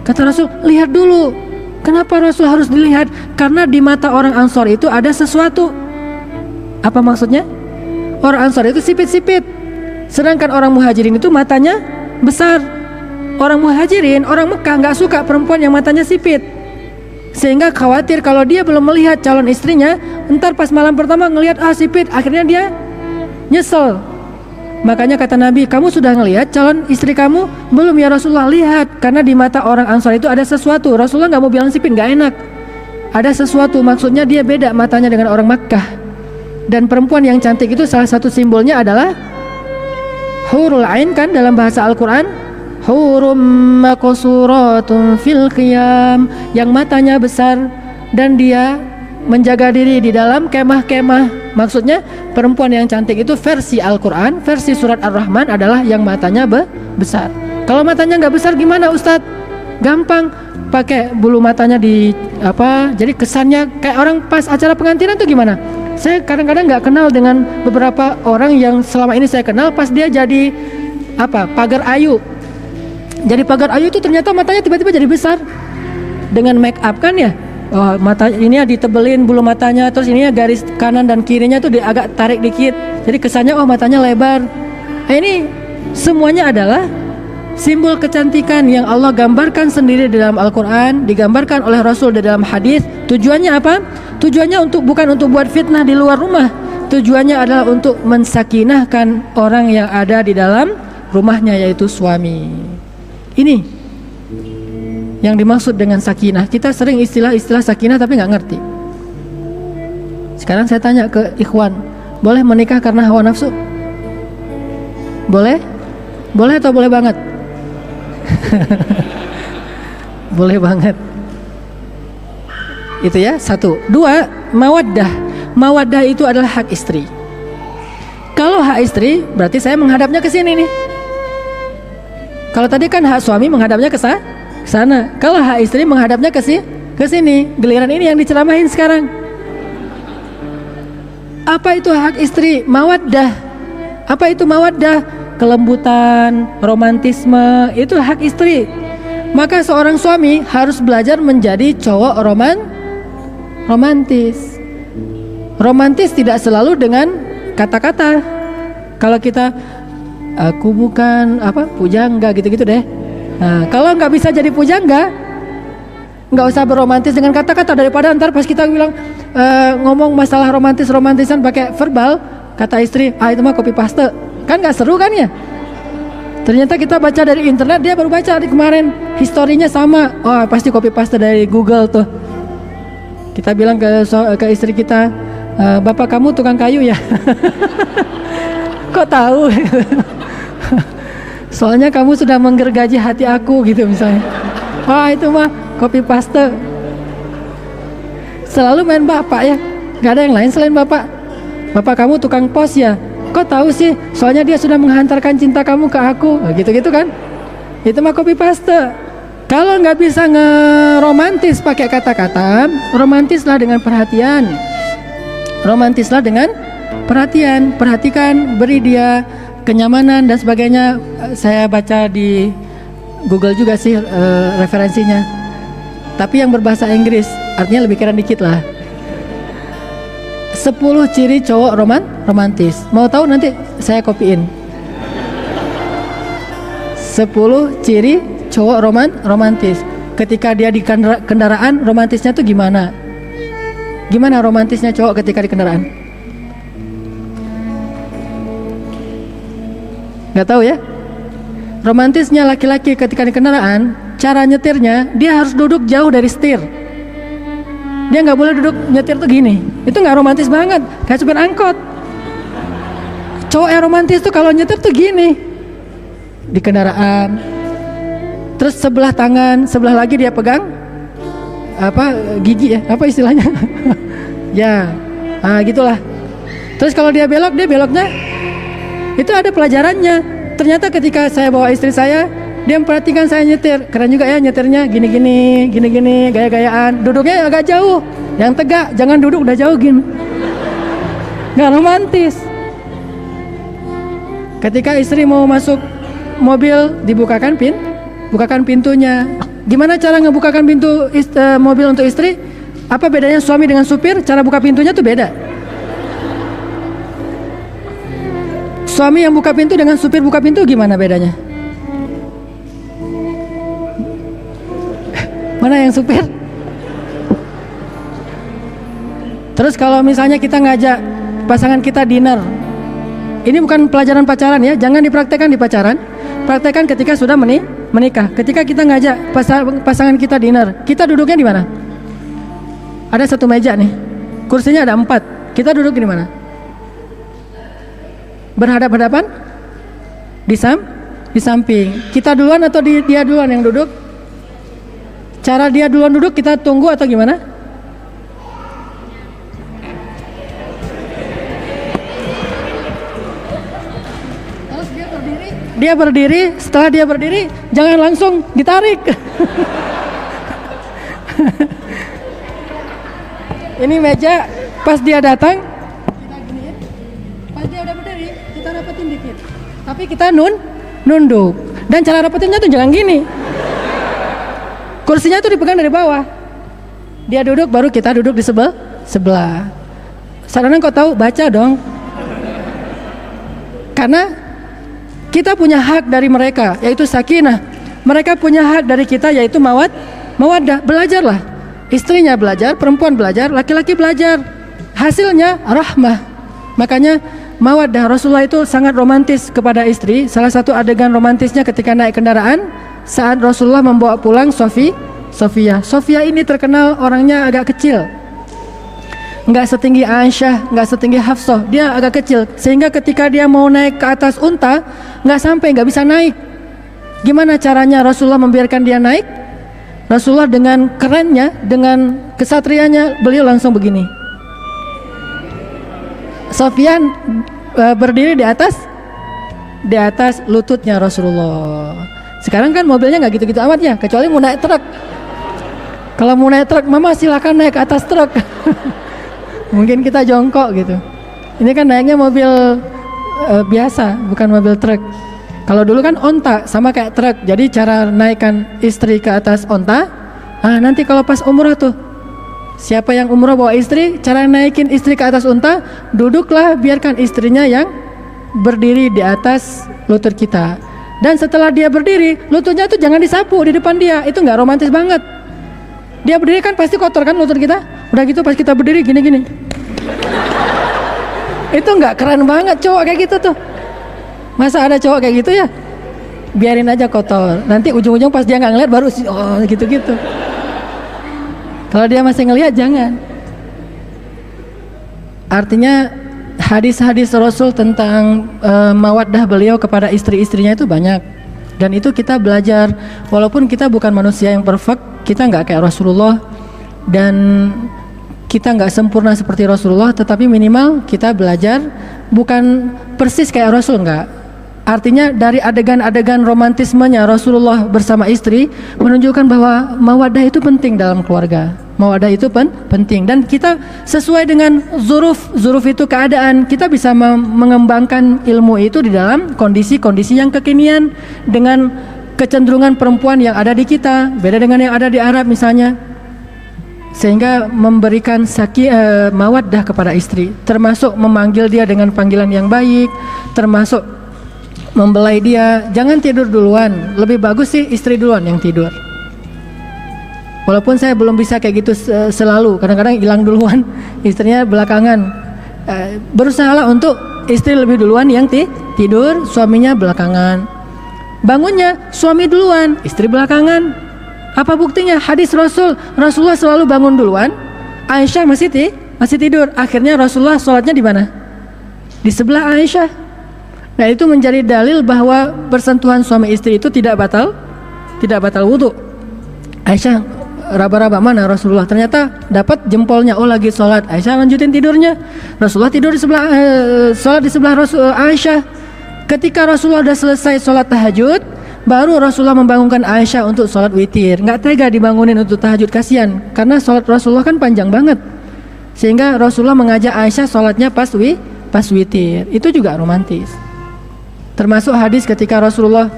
Kata Rasul, lihat dulu. Kenapa Rasul harus dilihat? Karena di mata orang Ansor itu ada sesuatu. Apa maksudnya? Orang Ansor itu sipit-sipit, sedangkan orang muhajirin itu matanya besar. Orang muhajirin, orang Mekah gak suka perempuan yang matanya sipit, sehingga khawatir kalau dia belum melihat calon istrinya, entar pas malam pertama ngelihat sipit, akhirnya dia nyesel. Makanya kata Nabi, kamu sudah ngelihat calon istri kamu? Belum ya Rasulullah. Lihat, karena di mata orang Ansar itu ada sesuatu. Rasulullah nggak mau bilang sipit, nggak enak. Ada sesuatu, maksudnya dia beda matanya dengan orang Makkah. Dan perempuan yang cantik itu salah satu simbolnya adalah hurul ain kan dalam bahasa Al-Quran. Hurum maqsuratun fil qiyam, yang matanya besar dan dia menjaga diri di dalam kemah-kemah. Maksudnya perempuan yang cantik itu versi Al-Quran, versi surat Ar-Rahman adalah yang matanya besar. Kalau matanya nggak besar gimana Ustadz? Gampang, pakai bulu matanya di jadi kesannya kayak orang pas acara pengantinan tuh gimana? Saya kadang-kadang nggak kenal dengan beberapa orang yang selama ini saya kenal, pas dia jadi pagar ayu, Jadi pagar ayu itu ternyata matanya tiba-tiba jadi besar dengan make up kan ya. Oh, mata ini ditebelin bulu matanya, terus ini garis kanan dan kirinya tuh agak tarik dikit. Jadi kesannya oh matanya lebar. Nah, ini semuanya adalah simbol kecantikan yang Allah gambarkan sendiri di dalam Al-Quran, digambarkan oleh Rasul di dalam hadis. Tujuannya apa? Tujuannya bukan untuk buat fitnah di luar rumah. Tujuannya adalah untuk mensakinahkan orang yang ada di dalam rumahnya, yaitu suami. Ini yang dimaksud dengan sakinah. Kita sering istilah sakinah tapi nggak ngerti. Sekarang saya tanya ke ikhwan, boleh menikah karena hawa nafsu? Boleh? Boleh atau boleh banget? Boleh banget. Itu ya, satu. Dua, mawaddah. Mawaddah itu adalah hak istri. Kalau hak istri, berarti saya menghadapnya ke sini nih. Kalau tadi kan hak suami menghadapnya ke sana. Kalau hak istri menghadapnya ke sini. Giliran ini yang diceramahin sekarang. Apa itu hak istri? Mawaddah. Apa itu mawaddah? Kelembutan, romantisme, itu hak istri. Maka seorang suami harus belajar menjadi cowok romantis. Romantis tidak selalu dengan kata-kata. Kalau kita aku bukan pujangga gitu-gitu deh. Nah, kalau nggak bisa jadi pujangga, nggak usah berromantis dengan kata-kata, daripada ntar pas kita bilang ngomong masalah romantisan pakai verbal, kata istri, itu mah copy paste, kan nggak seru kan ya? Ternyata kita baca dari internet, dia baru baca kemarin, historinya sama, pasti copy paste dari Google tuh. Kita bilang ke istri kita, bapak kamu tukang kayu ya? Kok tahu? Soalnya kamu sudah menggergaji hati aku gitu misalnya. Itu mah copy paste. Selalu main bapak ya, gak ada yang lain selain bapak. Bapak kamu tukang pos ya? Kok tahu sih? Soalnya dia sudah menghantarkan cinta kamu ke aku. Gitu-gitu kan? Itu mah copy paste. Kalau nggak bisa ngeromantis pakai kata-kata, romantislah dengan perhatian. Romantislah dengan perhatian. Perhatikan, beri dia kenyamanan dan sebagainya. Saya baca di Google juga sih referensinya, tapi yang berbahasa Inggris, artinya lebih keren dikit lah. 10 ciri cowok romantis. Mau tahu nanti saya kopiin. 10 ciri cowok romantis. Ketika dia di kendaraan, romantisnya tuh gimana? Gimana romantisnya cowok ketika di kendaraan? Nggak tahu ya? Romantisnya laki-laki ketika di kendaraan, cara nyetirnya dia harus duduk jauh dari setir. Dia nggak boleh duduk nyetir tuh gini. Itu nggak romantis banget, kayak supir angkot. Cowok yang romantis tuh kalau nyetir tuh gini di kendaraan. Terus sebelah tangan, sebelah lagi dia pegang gigi ya, apa istilahnya? Ya, gitulah. Terus kalau dia beloknya itu ada pelajarannya. Ternyata ketika saya bawa istri saya, dia memperhatikan saya nyetir. Keren juga ya nyetirnya, gini-gini, gaya-gayaan. Duduknya agak jauh, yang tegak, jangan duduk udah jauh gini. Nggak romantis. Ketika istri mau masuk mobil, dibukakan pintunya. Gimana cara ngebukakan pintu mobil untuk istri? Apa bedanya suami dengan supir? Cara buka pintunya tuh beda. Suami yang buka pintu dengan supir buka pintu gimana bedanya? Mana yang supir? Terus kalau misalnya kita ngajak pasangan kita dinner, ini bukan pelajaran pacaran ya, jangan dipraktekkan di pacaran, praktekkan ketika sudah menikah. Ketika kita ngajak pasangan kita dinner, kita duduknya di mana? Ada satu meja nih, kursinya ada 4, kita duduk di mana? Berhadap-hadapan? Di samping. Kita duluan atau dia duluan yang duduk? Cara dia duluan duduk kita tunggu atau gimana? Terus dia berdiri. Setelah dia berdiri, jangan langsung ditarik. Ini meja, pas dia datang kita giniin. Pas dia udah berdiri, kita rapetin dikit. Tapi kita nunduk. Dan cara dapetinnya tuh jangan gini. Kursinya tuh dipegang dari bawah. Dia duduk, baru kita duduk di sebelah. Sarana kau tahu, baca dong. Karena kita punya hak dari mereka, yaitu sakinah. Mereka punya hak dari kita, yaitu mawaddah. Belajarlah. Istrinya belajar, perempuan belajar, laki-laki belajar. Hasilnya rahmah. Makanya mawaddah, Rasulullah itu sangat romantis kepada istri. Salah satu adegan romantisnya ketika naik kendaraan, saat Rasulullah membawa pulang Sofia. Sofia ini terkenal orangnya agak kecil, nggak setinggi Aisyah, nggak setinggi Hafsah. Dia agak kecil, sehingga ketika dia mau naik ke atas unta, nggak bisa naik. Gimana caranya Rasulullah membiarkan dia naik? Rasulullah dengan kerennya, dengan kesatrianya, beliau langsung begini. Sofia berdiri di atas lututnya Rasulullah. Sekarang kan mobilnya nggak gitu-gitu amat ya, kecuali mau naik truk. Kalau mau naik truk, mama silakan naik ke atas truk. Mungkin kita jongkok gitu. Ini kan naiknya mobil biasa, bukan mobil truk. Kalau dulu kan onta sama kayak truk. Jadi cara naikkan istri ke atas onta, nanti kalau pas umrah tuh, siapa yang umrah bawa istri, cara naikin istri ke atas unta, duduklah, biarkan istrinya yang berdiri di atas lutut kita. Dan setelah dia berdiri, lututnya tuh jangan disapu di depan dia. Itu nggak romantis banget. Dia berdiri kan pasti kotor kan lutut kita. Udah gitu pas kita berdiri gini-gini. Itu nggak keren banget cowok kayak gitu tuh. Masa ada cowok kayak gitu ya? Biarin aja kotor. Nanti ujung-ujung pas dia nggak ngeliat baru gitu-gitu. Kalau dia masih ngeliat jangan. Artinya hadis-hadis Rasul tentang mawaddah beliau kepada istri-istrinya itu banyak. Dan itu kita belajar. Walaupun kita bukan manusia yang perfect, kita nggak kayak Rasulullah, dan kita nggak sempurna seperti Rasulullah, tetapi minimal kita belajar. Bukan persis kayak Rasul, nggak. Artinya dari adegan-adegan romantismenya Rasulullah bersama istri menunjukkan bahwa mawaddah itu penting dalam keluarga. Mawaddah itu penting, dan kita sesuai dengan zuruf itu keadaan, kita bisa mengembangkan ilmu itu di dalam kondisi-kondisi yang kekinian dengan kecenderungan perempuan yang ada di kita, beda dengan yang ada di Arab misalnya, sehingga memberikan mawaddah kepada istri, termasuk memanggil dia dengan panggilan yang baik, termasuk membelai dia. Jangan tidur duluan, lebih bagus sih istri duluan yang tidur. Walaupun saya belum bisa kayak gitu selalu, kadang-kadang hilang duluan, istrinya belakangan. Berusahalah untuk istri lebih duluan yang tidur, suaminya belakangan. Bangunnya suami duluan, istri belakangan. Apa buktinya? Hadis Rasulullah selalu bangun duluan, Aisyah masih tidur. Akhirnya Rasulullah sholatnya di mana? Di sebelah Aisyah. Nah, itu menjadi dalil bahwa bersentuhan suami istri itu tidak batal wudu. Aisyah raba-raba mana Rasulullah, ternyata dapat jempolnya, oh lagi sholat. Aisyah lanjutin tidurnya. Rasulullah tidur di sebelah sholat di sebelah Aisyah. Ketika Rasulullah sudah selesai sholat tahajud, baru Rasulullah membangunkan Aisyah untuk sholat witir. Nggak tega dibangunin untuk tahajud, kasihan, karena sholat Rasulullah kan panjang banget, sehingga Rasulullah mengajak Aisyah sholatnya pas witir. Itu juga romantis. Termasuk hadis ketika Rasulullah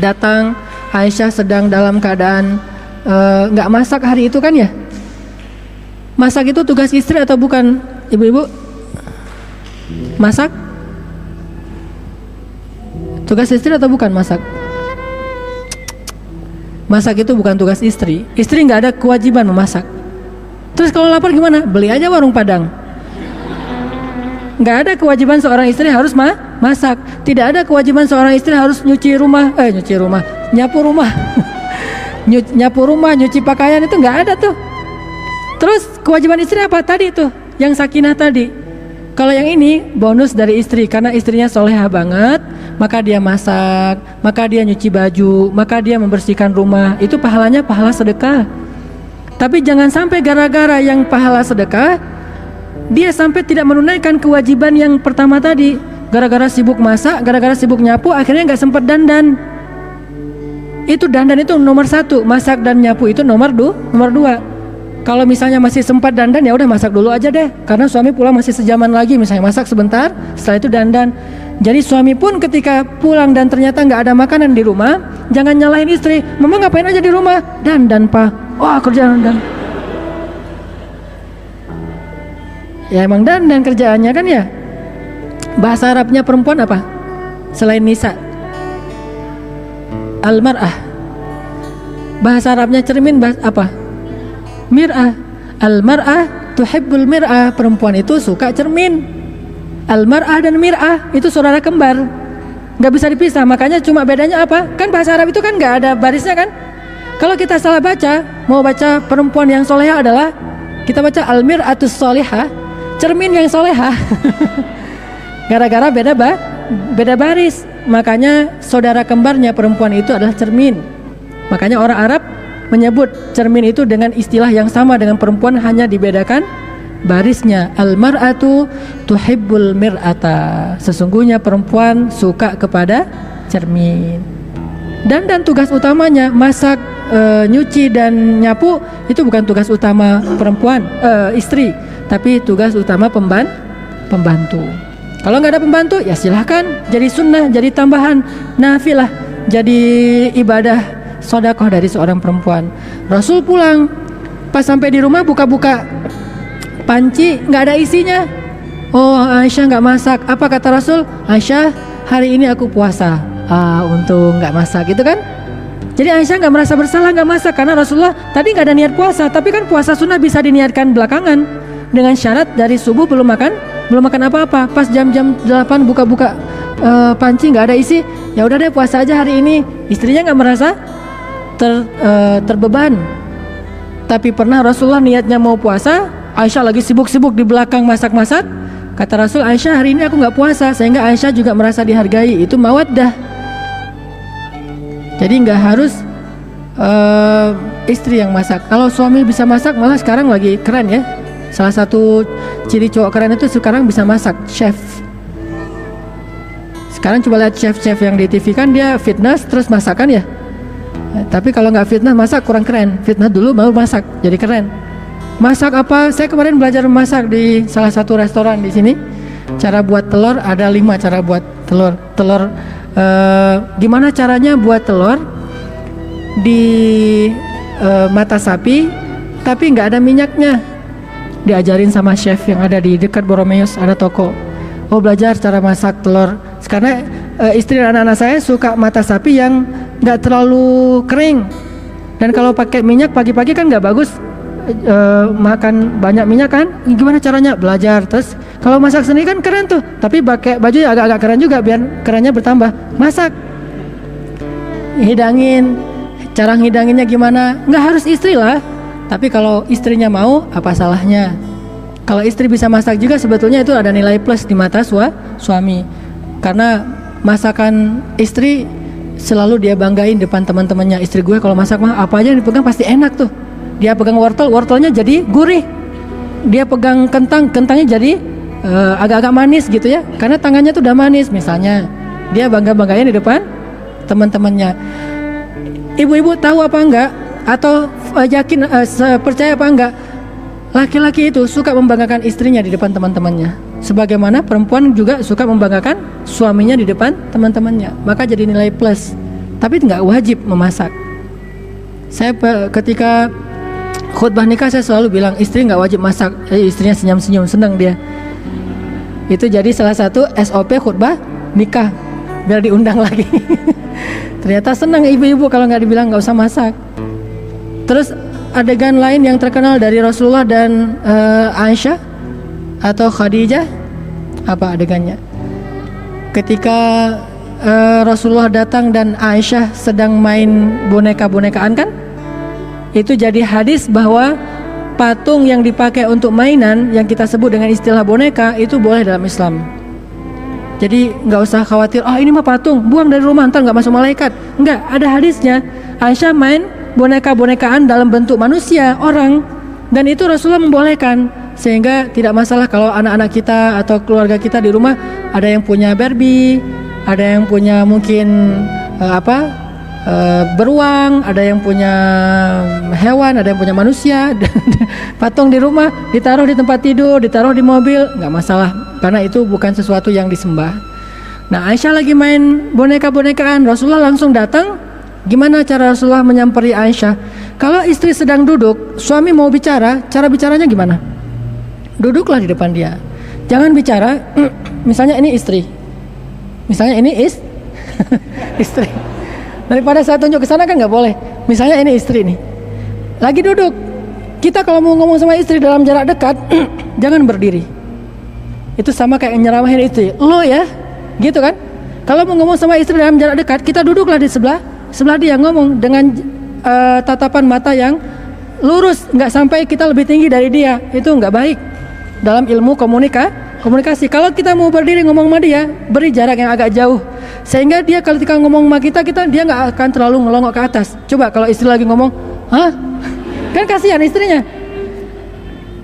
datang, Aisyah sedang dalam keadaan nggak masak hari itu kan ya. Masak itu tugas istri atau bukan, ibu-ibu? Masak? Tugas istri atau bukan masak? Masak itu bukan tugas istri. Istri nggak ada kewajiban memasak. Terus kalau lapar gimana? Beli aja warung Padang. Nggak ada kewajiban seorang istri harus masak. Tidak ada kewajiban seorang istri harus nyapu rumah. Nyapu rumah, nyuci pakaian, itu nggak ada tuh. Terus kewajiban istri apa tadi tuh? Yang sakinah tadi. Kalau yang ini bonus dari istri, karena istrinya solehah banget, maka dia masak, maka dia nyuci baju, maka dia membersihkan rumah. Itu pahalanya pahala sedekah. Tapi jangan sampai gara-gara yang pahala sedekah, dia sampai tidak menunaikan kewajiban yang pertama tadi. Gara-gara sibuk masak, gara-gara sibuk nyapu, akhirnya nggak sempat dandan. Itu dandan itu nomor 1, masak dan nyapu itu nomor 2. Kalau misalnya masih sempat dandan, ya udah masak dulu aja deh, karena suami pulang masih sejaman lagi, misalnya masak sebentar, setelah itu dandan. Jadi suami pun ketika pulang dan ternyata nggak ada makanan di rumah, jangan nyalahin istri. Mama ngapain aja di rumah? Dandan pak. Wah kerjaan dandan. Ya emang dandan kerjaannya kan ya. Bahasa Arabnya perempuan apa? Selain nisa, al-mar'ah. Bahasa Arabnya cermin apa? Mir'ah. Al-mar'ah tuhibbul mir'ah. Perempuan itu suka cermin. Al-mar'ah dan mir'ah itu saudara kembar, nggak bisa dipisah. Makanya cuma bedanya apa? Kan bahasa Arab itu kan nggak ada barisnya kan. Kalau kita salah baca, mau baca perempuan yang solehah adalah kita baca al-mir'atus solehah, cermin yang solehah. Gara-gara beda baris. Makanya saudara kembarnya perempuan itu adalah cermin. Makanya orang Arab menyebut cermin itu dengan istilah yang sama dengan perempuan, hanya dibedakan barisnya. Al-mar'atu tuhibbul mir'ata. Sesungguhnya perempuan suka kepada cermin. Dan tugas utamanya masak, nyuci dan nyapu itu bukan tugas utama perempuan, istri, tapi tugas utama pembantu. Kalau nggak ada pembantu ya silahkan jadi sunnah, jadi tambahan nafilah, jadi ibadah sedekah dari seorang perempuan. Rasul pulang, pas sampai di rumah buka-buka panci, nggak ada isinya. Oh Aisyah nggak masak. Apa kata Rasul? Aisyah hari ini aku puasa. Untung nggak masak gitu kan. Jadi Aisyah nggak merasa bersalah nggak masak, karena Rasulullah tadi nggak ada niat puasa. Tapi kan puasa sunnah bisa diniatkan belakangan dengan syarat dari subuh belum makan apa-apa. Pas jam-jam 8 buka-buka panci nggak ada isi, ya udah deh puasa aja hari ini. Istrinya nggak merasa terbeban. Tapi pernah Rasulullah niatnya mau puasa, Aisyah lagi sibuk-sibuk di belakang masak-masak. Kata Rasul, Aisyah hari ini aku nggak puasa, sehingga Aisyah juga merasa dihargai. Itu mawaddah. Jadi nggak harus istri yang masak. Kalau suami bisa masak, malah sekarang lagi keren ya. Salah satu ciri cowok keren itu sekarang bisa masak, chef. Sekarang coba lihat chef-chef yang di TV kan dia fitness terus masakan ya. Tapi kalau nggak fitness masak kurang keren. Fitness dulu baru masak, jadi keren. Masak apa? Saya kemarin belajar masak di salah satu restoran di sini. Cara buat telur ada 5 cara buat telur. Gimana caranya buat telur di mata sapi tapi nggak ada minyaknya? Diajarin sama chef yang ada di dekat Boromeus, ada toko. Oh belajar cara masak telur. Karena istri dan anak-anak saya suka mata sapi yang nggak terlalu kering. Dan kalau pakai minyak pagi-pagi kan nggak bagus. Makan banyak minyak kan, gimana caranya? Belajar. Terus kalau masak sendiri kan keren tuh, tapi pakai baju agak-agak keren juga biar kerennya bertambah. Masak, hidangin, cara ngidanginnya gimana? Nggak harus istri lah, tapi kalau istrinya mau, apa salahnya? Kalau istri bisa masak juga sebetulnya itu ada nilai plus di mata suami, karena masakan istri selalu dia banggain depan teman-temannya. Istri gue kalau masak mah apa aja yang dipegang pasti enak tuh. Dia pegang wortelnya jadi gurih. Dia pegang kentangnya jadi agak-agak manis gitu ya. Karena tangannya tuh udah manis misalnya. Dia bangga-banggain di depan teman-temannya. Ibu-ibu tahu apa enggak? Atau yakin percaya apa enggak? Laki-laki itu suka membanggakan istrinya di depan teman-temannya. Sebagaimana perempuan juga suka membanggakan suaminya di depan teman-temannya. Maka jadi nilai plus. Tapi enggak wajib memasak. Saya ketika khutbah nikah saya selalu bilang istri nggak wajib masak. Istrinya senyum-senyum, senang dia. Itu jadi salah satu SOP khutbah nikah, biar diundang lagi. Ternyata senang ibu-ibu kalau nggak dibilang nggak usah masak. Terus adegan lain yang terkenal dari Rasulullah dan Aisyah atau Khadijah, apa adegannya? Ketika Rasulullah datang dan Aisyah sedang main boneka-bonekaan kan? Itu jadi hadis bahwa patung yang dipakai untuk mainan yang kita sebut dengan istilah boneka itu boleh dalam Islam. Jadi nggak usah khawatir, ini mah patung, buang dari rumah ntar nggak masuk malaikat. Nggak, ada hadisnya. Aisyah main boneka-bonekaan dalam bentuk manusia, orang, dan itu Rasulullah membolehkan, sehingga tidak masalah kalau anak-anak kita atau keluarga kita di rumah ada yang punya Barbie, ada yang punya mungkin beruang, ada yang punya hewan, ada yang punya manusia. Patung di rumah, ditaruh di tempat tidur, ditaruh di mobil, nggak masalah, karena itu bukan sesuatu yang disembah. Nah, Aisyah lagi main boneka-bonekaan, Rasulullah langsung datang. Gimana cara Rasulullah menyamperi Aisyah? Kalau istri sedang duduk, suami mau bicara, cara bicaranya gimana? Duduklah di depan dia. Jangan bicara, misalnya ini istri, misalnya ini istri. Daripada saya tunjuk ke sana kan nggak boleh. Misalnya ini istri nih, lagi duduk. Kita kalau mau ngomong sama istri dalam jarak dekat, jangan berdiri. Itu sama kayak nyeramahin istri. Lo ya, gitu kan? Kalau mau ngomong sama istri dalam jarak dekat, kita duduklah di sebelah dia, ngomong dengan tatapan mata yang lurus, nggak sampai kita lebih tinggi dari dia. Itu nggak baik dalam ilmu komunikasi. Kalau kita mau berdiri ngomong sama dia, beri jarak yang agak jauh, sehingga dia kalau ketika ngomong sama kita dia nggak akan terlalu ngelongok ke atas. Coba kalau istri lagi ngomong, hah? Kan kasihan istrinya,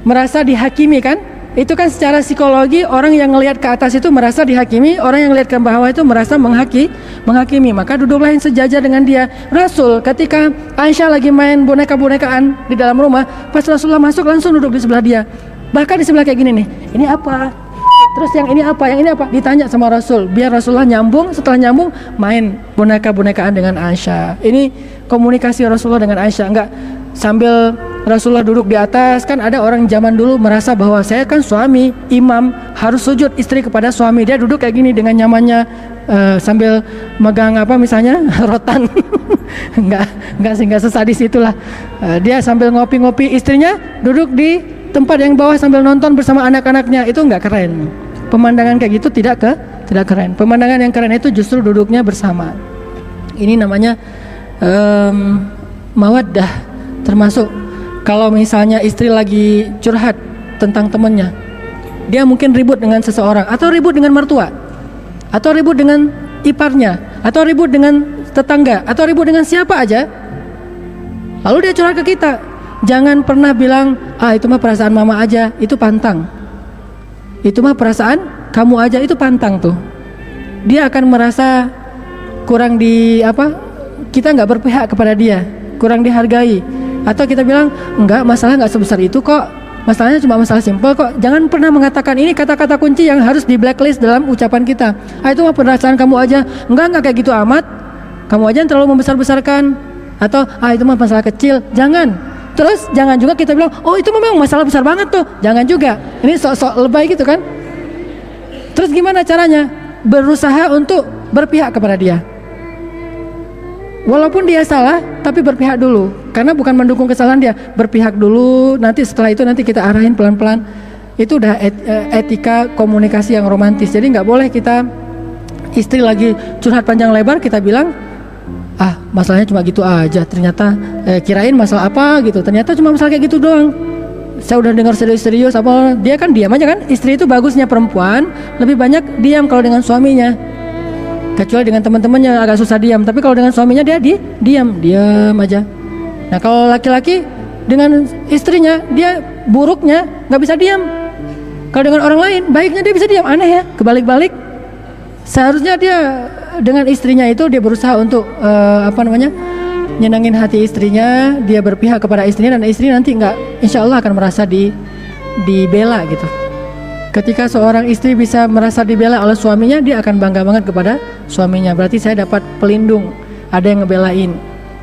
merasa dihakimi kan? Itu kan secara psikologi, orang yang ngelihat ke atas itu merasa dihakimi, orang yang ngelihat ke bawah itu merasa menghakimi. Maka duduklah yang sejajar dengan dia. Rasul ketika Aisyah lagi main boneka-bonekaan di dalam rumah, pas Rasulullah masuk langsung duduk di sebelah dia. Bahkan di sebelah kayak gini nih, ini apa? Terus yang ini apa? Yang ini apa? Ditanya sama Rasul, biar Rasulullah nyambung. Setelah nyambung, main boneka-bonekaan dengan Aisyah. Ini komunikasi Rasulullah dengan Aisyah. Enggak sambil Rasulullah duduk di atas. Kan ada orang zaman dulu merasa bahwa saya kan suami, imam, harus sujud istri kepada suami. Dia duduk kayak gini dengan nyamannya, sambil megang apa misalnya rotan. enggak sehingga sesadis itulah. Dia sambil ngopi-ngopi, istrinya duduk di tempat yang bawah sambil nonton bersama anak-anaknya. Itu enggak keren. Pemandangan kayak gitu tidak keren. Pemandangan yang keren itu justru duduknya bersama. Ini namanya mawaddah. Termasuk kalau misalnya istri lagi curhat tentang temannya, dia mungkin ribut dengan seseorang, atau ribut dengan mertua, atau ribut dengan iparnya, atau ribut dengan tetangga, atau ribut dengan siapa aja, lalu dia curhat ke kita. Jangan pernah bilang, itu mah perasaan mama aja, itu pantang. Itu mah perasaan kamu aja, itu pantang tuh. Dia akan merasa kurang kita nggak berpihak kepada dia, kurang dihargai. Atau kita bilang, enggak, masalah nggak sebesar itu kok, masalahnya cuma masalah simpel kok. Jangan pernah mengatakan ini kata-kata kunci yang harus di blacklist dalam ucapan kita. Itu mah perasaan kamu aja, enggak kayak gitu amat, kamu aja yang terlalu membesar-besarkan. Atau itu mah masalah kecil, jangan. Terus jangan juga kita bilang, oh itu memang masalah besar banget tuh, jangan juga. Ini sok-sok lebay gitu kan. Terus gimana caranya? Berusaha untuk berpihak kepada dia. Walaupun dia salah, tapi berpihak dulu. Karena bukan mendukung kesalahan dia, berpihak dulu. Nanti setelah itu nanti kita arahin pelan-pelan. Itu udah etika komunikasi yang romantis. Jadi nggak boleh kita istri lagi curhat panjang lebar kita bilang, masalahnya cuma gitu aja. Ternyata kirain masalah apa gitu. Ternyata cuma masalah kayak gitu doang. Saya udah dengar serius-serius apa. Dia kan diam aja kan. Istri itu bagusnya perempuan lebih banyak diam kalau dengan suaminya. Kecuali dengan teman-temannya agak susah diam, tapi kalau dengan suaminya dia diam aja. Nah kalau laki-laki dengan istrinya dia buruknya nggak bisa diam. Kalau dengan orang lain baiknya dia bisa diam. Aneh ya, kebalik-balik. Seharusnya dia dengan istrinya itu dia berusaha untuk nyenangin hati istrinya, dia berpihak kepada istrinya, dan istri nanti insya Allah akan merasa dibela gitu. Ketika seorang istri bisa merasa dibela oleh suaminya, dia akan bangga banget kepada suaminya. Berarti saya dapat pelindung, ada yang ngebelain.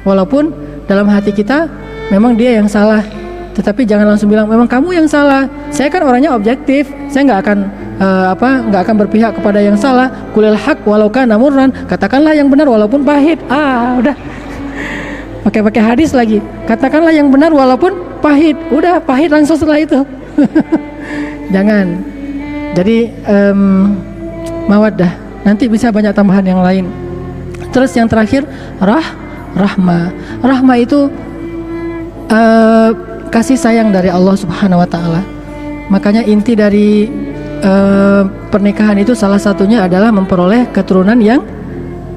Walaupun dalam hati kita memang dia yang salah, tetapi jangan langsung bilang memang kamu yang salah. Saya kan orangnya objektif, saya nggak akan berpihak kepada yang salah. Qulil haq walau kana murran, katakanlah yang benar walaupun pahit. Udah pakai hadis lagi, katakanlah yang benar walaupun pahit. Udah pahit langsung setelah itu. Jangan. Jadi mawaddah, nanti bisa banyak tambahan yang lain. Terus yang terakhir rahmah. Rahmah itu kasih sayang dari Allah Subhanahu wa taala. Makanya inti dari pernikahan itu salah satunya adalah memperoleh keturunan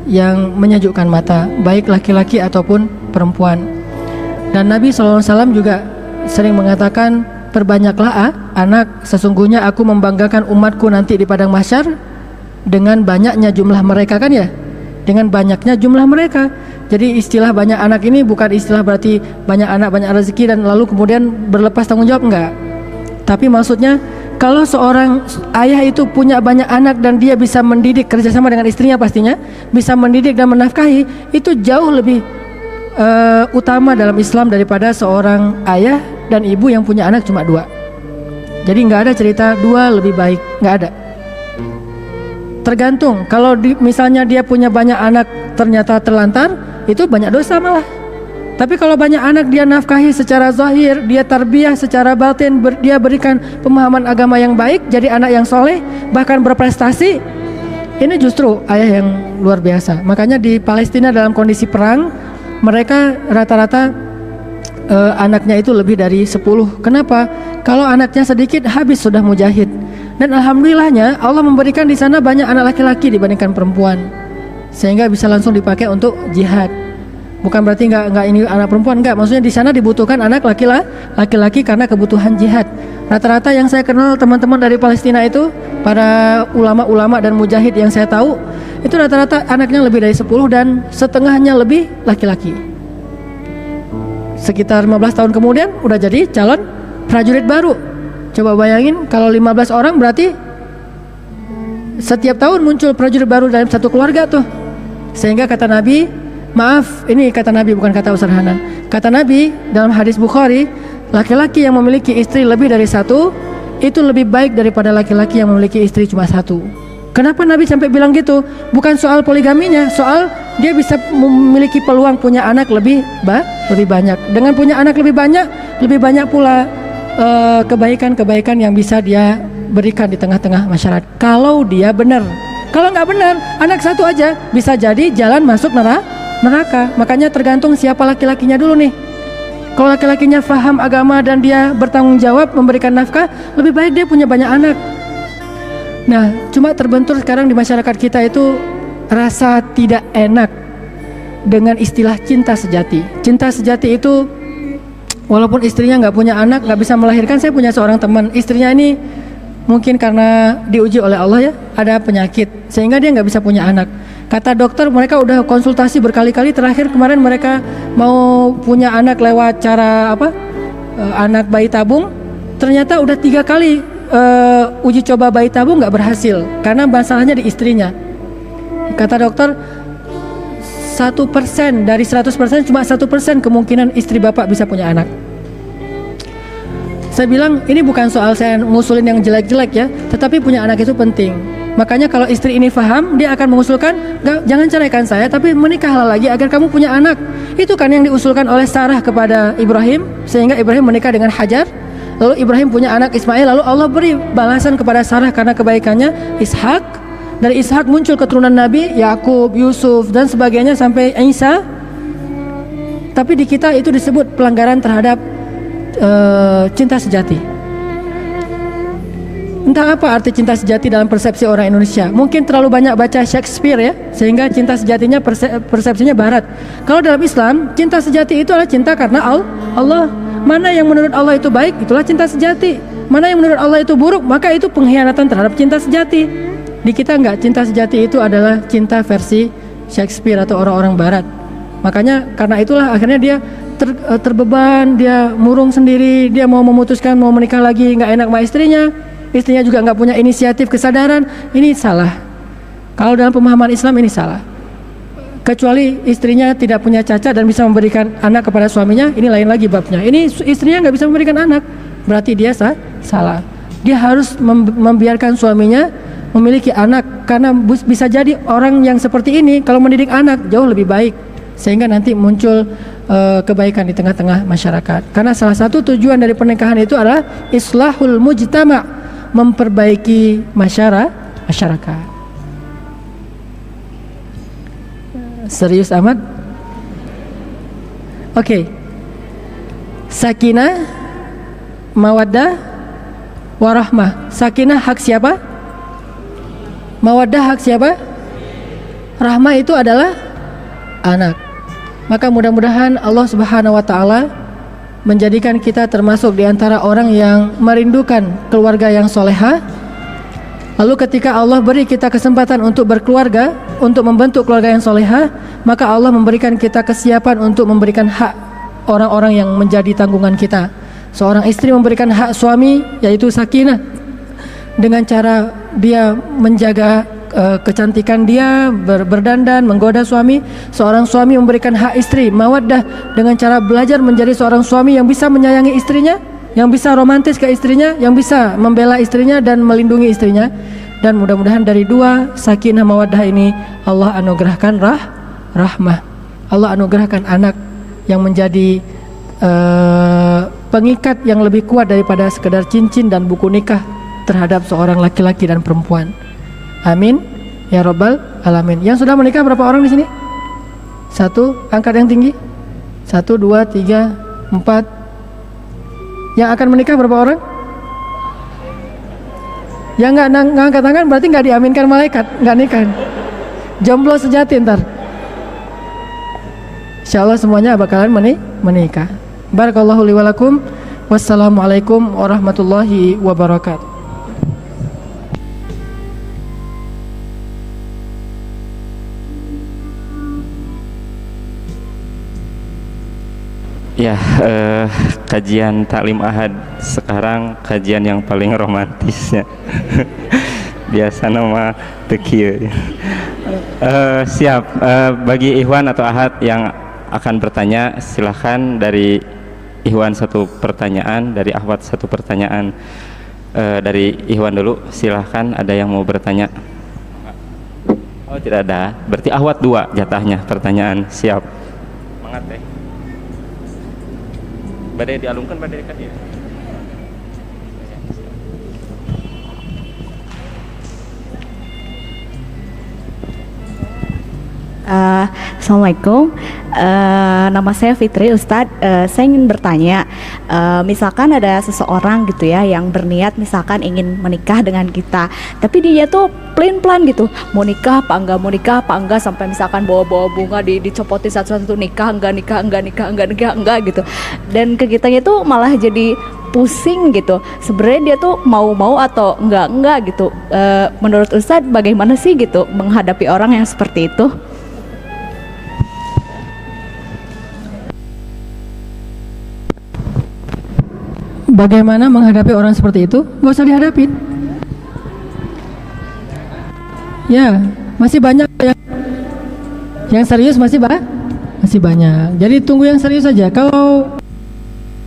yang menyejukkan mata, baik laki-laki ataupun perempuan. Dan Nabi SAW juga sering mengatakan, perbanyaklah anak, sesungguhnya aku membanggakan umatku nanti di padang mahsyar dengan banyaknya jumlah mereka, kan ya, dengan banyaknya jumlah mereka. Jadi istilah banyak anak ini bukan istilah berarti banyak anak banyak rezeki dan lalu kemudian berlepas tanggung jawab, enggak. Tapi maksudnya kalau seorang ayah itu punya banyak anak dan dia bisa mendidik kerjasama dengan istrinya, pastinya bisa mendidik dan menafkahi, itu jauh lebih utama dalam Islam daripada seorang ayah dan ibu yang punya anak cuma 2. Jadi nggak ada cerita 2 lebih baik, nggak ada. Tergantung, kalau misalnya dia punya banyak anak ternyata terlantar, itu banyak dosa malah. Tapi kalau banyak anak dia nafkahi secara zahir, dia tarbiyah secara batin, dia berikan pemahaman agama yang baik, jadi anak yang soleh, bahkan berprestasi, ini justru ayah yang luar biasa. Makanya di Palestina dalam kondisi perang, mereka rata-rata anaknya itu lebih dari 10. Kenapa? Kalau anaknya sedikit habis sudah mujahid. Dan alhamdulillahnya Allah memberikan di sana banyak anak laki-laki dibandingkan perempuan, sehingga bisa langsung dipakai untuk jihad. Bukan berarti nggak ini anak perempuan, nggak. Maksudnya di sana dibutuhkan anak laki-laki karena kebutuhan jihad. Rata-rata yang saya kenal teman-teman dari Palestina itu, para ulama-ulama dan mujahid yang saya tahu, itu rata-rata anaknya lebih dari 10 dan setengahnya lebih laki-laki. Sekitar 15 tahun kemudian udah jadi calon prajurit baru. Coba bayangin kalau 15 orang berarti setiap tahun muncul prajurit baru dalam satu keluarga tuh. Sehingga kata Nabi, maaf, ini kata Nabi bukan kata Ustaz Hanan. Kata Nabi dalam hadis Bukhari, laki-laki yang memiliki istri lebih dari 1 itu lebih baik daripada laki-laki yang memiliki istri cuma 1. Kenapa Nabi sampai bilang gitu? Bukan soal poligaminya, soal dia bisa memiliki peluang punya anak lebih banyak. Dengan punya anak lebih banyak pula kebaikan-kebaikan yang bisa dia berikan di tengah-tengah masyarakat. Kalau dia benar. Kalau nggak benar, anak 1 aja bisa jadi jalan masuk neraka. Makanya tergantung siapa laki-lakinya dulu nih. Kalau laki-lakinya faham agama dan dia bertanggung jawab memberikan nafkah, lebih baik dia punya banyak anak. Nah, cuma terbentur sekarang di masyarakat kita itu rasa tidak enak dengan istilah cinta sejati. Cinta sejati itu walaupun istrinya nggak punya anak, nggak bisa melahirkan. Saya punya seorang teman, istrinya ini mungkin karena diuji oleh Allah ya, ada penyakit sehingga dia nggak bisa punya anak. Kata dokter, mereka udah konsultasi berkali-kali. Terakhir kemarin mereka mau punya anak lewat cara anak bayi tabung. Ternyata udah 3 kali uji coba bayi tabung nggak berhasil karena masalahnya di istrinya. Kata dokter, 1% dari 100% cuma 1% kemungkinan istri bapak bisa punya anak. Saya bilang ini bukan soal saya ngusulin yang jelek-jelek ya, tetapi punya anak itu penting. Makanya kalau istri ini paham, dia akan mengusulkan, jangan ceraikan saya, tapi menikahlah lagi agar kamu punya anak. Itu kan yang diusulkan oleh Sarah kepada Ibrahim, sehingga Ibrahim menikah dengan Hajar. Lalu Ibrahim punya anak Ismail, lalu Allah beri balasan kepada Sarah karena kebaikannya Ishak. Dari Ishak muncul keturunan Nabi, Yakub, Yusuf dan sebagainya sampai Isa. Tapi di kita itu disebut pelanggaran terhadap cinta sejati. Entah apa arti cinta sejati dalam persepsi orang Indonesia. Mungkin terlalu banyak baca Shakespeare ya, sehingga cinta sejatinya persepsinya barat. Kalau dalam Islam, cinta sejati itu adalah cinta karena Allah. Mana yang menurut Allah itu baik, itulah cinta sejati. Mana yang menurut Allah itu buruk, maka itu pengkhianatan terhadap cinta sejati. Di kita enggak, cinta sejati itu adalah cinta versi Shakespeare atau orang-orang barat. Makanya karena itulah akhirnya dia terbeban, dia murung sendiri, dia mau memutuskan mau menikah lagi, enggak enak sama istrinya juga enggak punya inisiatif kesadaran. Ini salah. Kalau dalam pemahaman Islam ini salah. Kecuali istrinya tidak punya cacat dan bisa memberikan anak kepada suaminya, ini lain lagi babnya. Ini istrinya nggak bisa memberikan anak, berarti dia salah. Dia harus membiarkan suaminya memiliki anak, karena bisa jadi orang yang seperti ini kalau mendidik anak jauh lebih baik, sehingga nanti muncul kebaikan di tengah-tengah masyarakat. Karena salah satu tujuan dari pernikahan itu adalah islahul mujtama', memperbaiki masyarakat. Serius amat? Oke. Sakinah, mawaddah, warahmah. Sakinah hak siapa? Mawaddah hak siapa? Rahmah itu adalah anak. Maka mudah-mudahan Allah Subhanahu wa taala menjadikan kita termasuk di antara orang yang merindukan keluarga yang solehah. Lalu ketika Allah beri kita kesempatan untuk berkeluarga, untuk membentuk keluarga yang solehah, maka Allah memberikan kita kesiapan untuk memberikan hak orang-orang yang menjadi tanggungan kita. Seorang istri memberikan hak suami, yaitu sakinah, dengan cara dia menjaga kecantikan dia, berdandan, menggoda suami. Seorang suami memberikan hak istri, mawaddah, dengan cara belajar menjadi seorang suami yang bisa menyayangi istrinya, yang bisa romantis ke istrinya, yang bisa membela istrinya dan melindungi istrinya. Dan mudah-mudahan dari dua sakinah mawaddah ini Allah anugerahkan rahmah. Allah anugerahkan anak yang menjadi pengikat yang lebih kuat daripada sekedar cincin dan buku nikah terhadap seorang laki-laki dan perempuan. Amin ya rabbal alamin. Yang sudah menikah berapa orang di sini? Satu, angkat yang tinggi. 1, 2, 3, 4. Yang akan menikah berapa orang? Yang nggak ngangkat tangan berarti nggak diaminkan malaikat, nggak nikah. Jomblo sejati ntar. Insyaallah semuanya bakalan menikah. Barakallahu li wa lakum. Wassalamualaikum warahmatullahi wabarakatuh. Ya, kajian taklim ahad sekarang kajian yang paling romantisnya. Biasa nama tekieu. Siap. Bagi Ikhwan atau ahad yang akan bertanya, silahkan. Dari Ikhwan satu pertanyaan, dari Ahwat satu pertanyaan. Dari Ikhwan dulu, silahkan. Ada yang mau bertanya? Oh, tidak ada. Berarti Ahwat 2 jatahnya pertanyaan. Siap. Semangat teh. Badai dialungkan, badai dekat ya. Assalamualaikum, nama saya Fitri Ustadz. Saya ingin bertanya, misalkan ada seseorang gitu ya yang berniat misalkan ingin menikah dengan kita, tapi dia tuh plan gitu, mau nikah apa enggak, sampai misalkan bawa bunga dicopotin satu-satu, nikah enggak gitu, dan ke kitanya tuh malah jadi pusing gitu. Sebenarnya dia tuh mau atau enggak gitu. Menurut Ustadz bagaimana sih gitu menghadapi orang yang seperti itu? Bagaimana menghadapi orang seperti itu? Gak usah dihadapin. Ya, masih banyak yang serius, masih banyak. Jadi tunggu yang serius saja. Kalau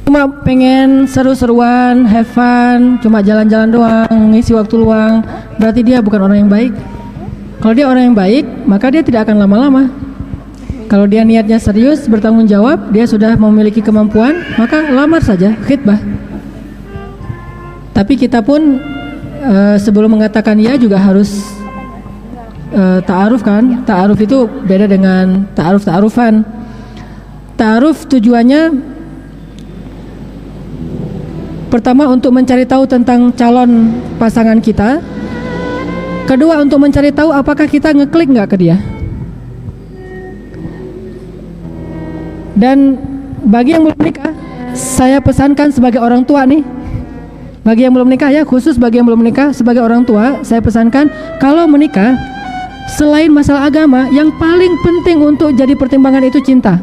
cuma pengen seru-seruan, have fun, cuma jalan-jalan doang, ngisi waktu luang, berarti dia bukan orang yang baik. Kalau dia orang yang baik, maka dia tidak akan lama-lama. Kalau dia niatnya serius, bertanggung jawab, dia sudah memiliki kemampuan, maka lamar saja, khitbah. Tapi kita pun sebelum mengatakan ya juga harus ta'aruf kan. Ta'aruf itu beda dengan ta'aruf-ta'arufan. Ta'aruf tujuannya pertama untuk mencari tahu tentang calon pasangan kita. Kedua untuk mencari tahu apakah kita ngeklik nggak ke dia. Dan bagi yang belum menikah, saya pesankan sebagai orang tua nih. Bagi yang belum menikah ya, khusus bagi yang belum menikah, sebagai orang tua, saya pesankan kalau menikah, selain masalah agama, yang paling penting untuk jadi pertimbangan itu cinta.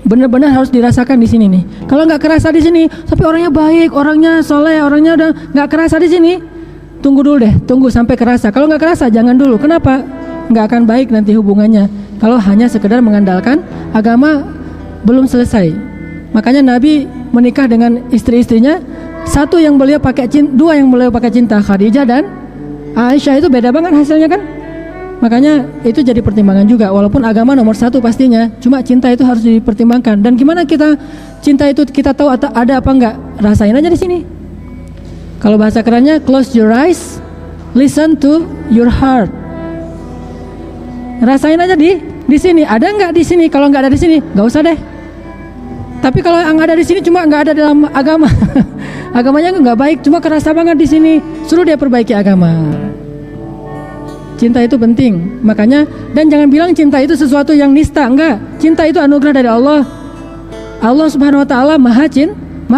Benar-benar harus dirasakan di sini nih. Kalau nggak kerasa di sini, tapi orangnya baik, orangnya soleh, orangnya udah nggak kerasa di sini, tunggu dulu deh, tunggu sampai kerasa. Kalau nggak kerasa, jangan dulu. Kenapa? Nggak akan baik nanti hubungannya. Kalau hanya sekedar mengandalkan agama belum selesai. Makanya Nabi menikah dengan istri-istrinya. Satu yang beliau pakai cinta, dua yang beliau pakai cinta, Khadijah dan Aisyah. Itu beda banget hasilnya kan. Makanya itu jadi pertimbangan juga. Walaupun agama nomor satu pastinya, cuma cinta itu harus dipertimbangkan. Dan gimana kita cinta itu kita tahu ada apa enggak? Rasain aja di sini. Kalau bahasa kerennya, close your eyes, listen to your heart. Rasain aja di sini. Ada enggak di sini? Kalau enggak ada di sini, enggak usah deh. Tapi kalau yang ada di sini cuma enggak ada dalam agama, agamanya enggak baik, cuma kerasa banget di sini, suruh dia perbaiki agama. Cinta itu penting, makanya, dan jangan bilang cinta itu sesuatu yang nista, enggak. Cinta itu anugerah dari Allah. Allah Subhanahu wa taala Maha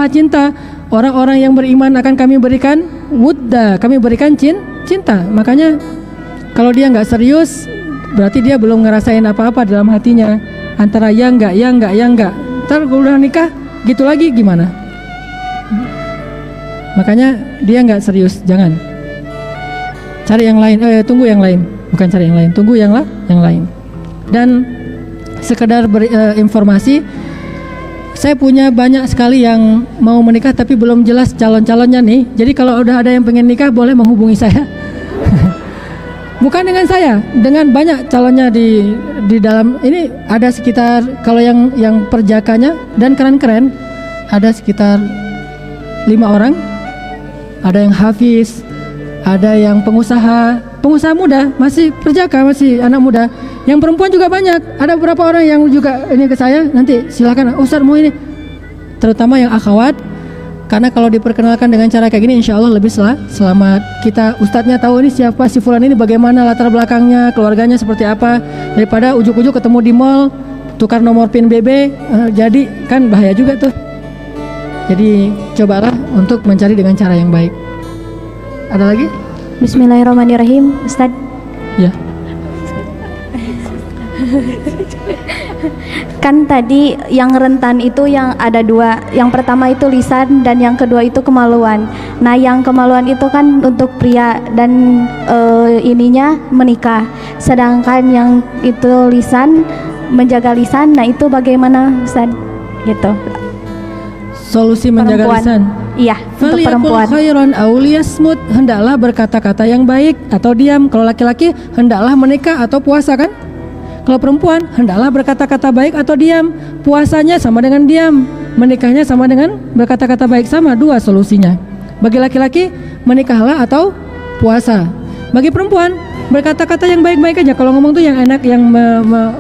Cinta. Orang-orang yang beriman akan kami berikan wudda, kami berikan cinta. Makanya Kalau dia nggak serius, berarti dia belum ngerasain apa-apa dalam hatinya. Antara ya enggak, ya enggak, ya enggak. Ntar kalau udah nikah, gitu lagi gimana? Makanya dia nggak serius, jangan. Cari yang lain, tunggu yang lain. Bukan cari yang lain, tunggu yang lain. Dan sekedar informasi, saya punya banyak sekali yang mau menikah tapi belum jelas calon-calonnya nih. Jadi kalau udah ada yang pengen nikah boleh menghubungi saya. Bukan dengan saya, dengan banyak calonnya di dalam ini ada sekitar, kalau yang perjakanya dan keren-keren ada sekitar 5 orang. Ada yang hafiz, ada yang pengusaha muda, masih perjaka, masih anak muda. Yang perempuan juga banyak. Ada beberapa orang yang juga ini ke saya, nanti silakan Ustaz mau ini. Terutama yang akhwat, karena kalau diperkenalkan dengan cara kayak gini insya Allah lebih selamat. Kita ustadznya tahu ini siapa, si fulan ini bagaimana latar belakangnya, keluarganya seperti apa, daripada ujuk-ujuk ketemu di mall tukar nomor PIN BB, jadi kan bahaya juga tuh. Jadi cobalah untuk mencari dengan cara yang baik. Ada lagi? Bismillahirrahmanirrahim, Ustaz. Ya. Kan tadi yang rentan itu yang ada 2. Yang pertama itu lisan dan yang kedua itu kemaluan. Nah, yang kemaluan itu kan untuk pria dan ininya menikah. Sedangkan yang itu lisan, menjaga lisan, nah itu bagaimana Ustaz? Gitu. Solusi menjaga Perempuan. lisan. Iya, untuk perempuan. Khairan aw liyasmut, hendaklah berkata-kata yang baik atau diam. Kalau laki-laki hendaklah menikah atau puasa kan? Kalau perempuan hendaklah berkata-kata baik atau diam. Puasanya sama dengan diam, menikahnya sama dengan berkata-kata baik, sama, 2 solusinya. Bagi laki-laki menikahlah atau puasa. Bagi perempuan berkata-kata yang baik-baik aja. Kalau ngomong tuh yang enak, yang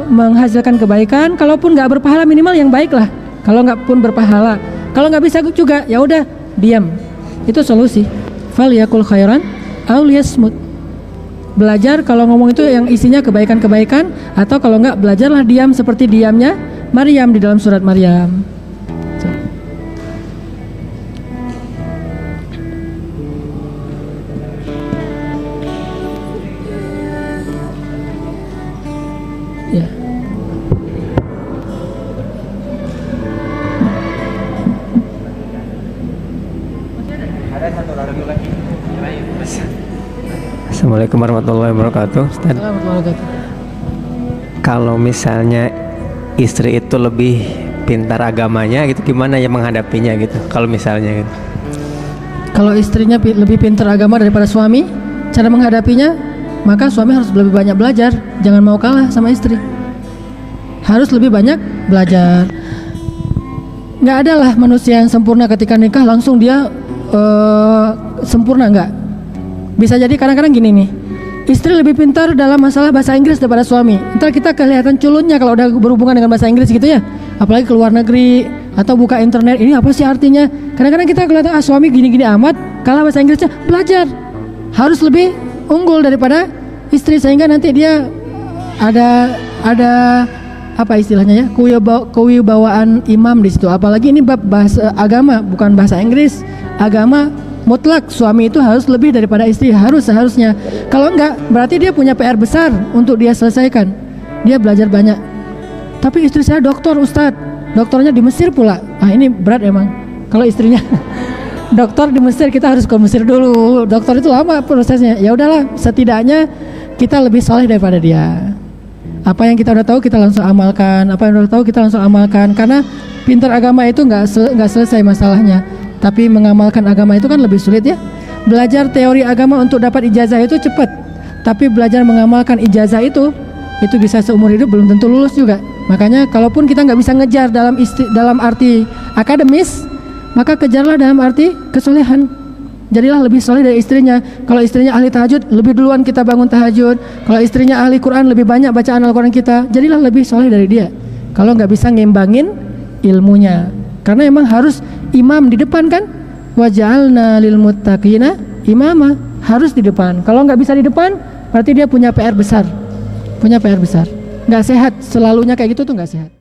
menghasilkan kebaikan. Kalaupun nggak berpahala minimal yang baik lah. Kalau nggak pun berpahala, kalau nggak bisa juga ya udah diam. Itu solusi. Falyakul khairan aw liyasmut. Belajar kalau ngomong itu yang isinya kebaikan-kebaikan, atau kalau enggak belajarlah diam seperti diamnya Maryam di dalam surat Maryam. Ya. Assalamualaikum warahmatullahi wabarakatuh. Ustaz, kalau misalnya istri itu lebih pintar agamanya gitu, gimana ya menghadapinya gitu? Kalau misalnya gitu. Kalau istrinya lebih pintar agama daripada suami, cara menghadapinya, maka suami harus lebih banyak belajar. Jangan mau kalah sama istri. Harus lebih banyak belajar. Nggak ada lah manusia yang sempurna ketika nikah langsung dia sempurna, nggak. Bisa jadi kadang-kadang gini nih, istri lebih pintar dalam masalah bahasa Inggris daripada suami. Ntar kita kelihatan culunnya kalau udah berhubungan dengan bahasa Inggris gitu ya. Apalagi ke luar negeri atau buka internet, ini apa sih artinya? Kadang-kadang kita kelihatan suami gini-gini amat, kalah bahasa Inggrisnya. Belajar, harus lebih unggul daripada istri, sehingga nanti dia ada apa istilahnya ya, kewibawaan imam di situ. Apalagi ini bab bahasa agama, bukan bahasa Inggris, agama. Mutlak suami itu harus lebih daripada istri, seharusnya. Kalau enggak, berarti dia punya PR besar untuk dia selesaikan. Dia belajar banyak. Tapi istri saya dokter, Ustadz, dokternya di Mesir pula. Ini berat emang. Kalau istrinya dokter di Mesir, kita harus ke Mesir dulu. Dokter itu lama prosesnya. Ya udahlah, setidaknya kita lebih soleh daripada dia. Apa yang kita udah tahu kita langsung amalkan. Karena pintar agama itu nggak selesai masalahnya. Tapi mengamalkan agama itu kan lebih sulit ya. Belajar teori agama untuk dapat ijazah itu cepat, tapi belajar mengamalkan ijazah itu bisa seumur hidup, belum tentu lulus juga. Makanya kalaupun kita nggak bisa ngejar dalam arti akademis, maka kejarlah dalam arti kesolehan. Jadilah lebih soleh dari istrinya. Kalau istrinya ahli tahajud, lebih duluan kita bangun tahajud. Kalau istrinya ahli Quran, lebih banyak bacaan Al-Quran kita. Jadilah lebih soleh dari dia. Kalau nggak bisa ngimbangin ilmunya, karena emang harus imam di depan kan, waja'alna lil muttaqina imama, harus di depan. Kalau nggak bisa di depan, berarti dia punya PR besar. Nggak sehat, selalunya kayak gitu tuh nggak sehat.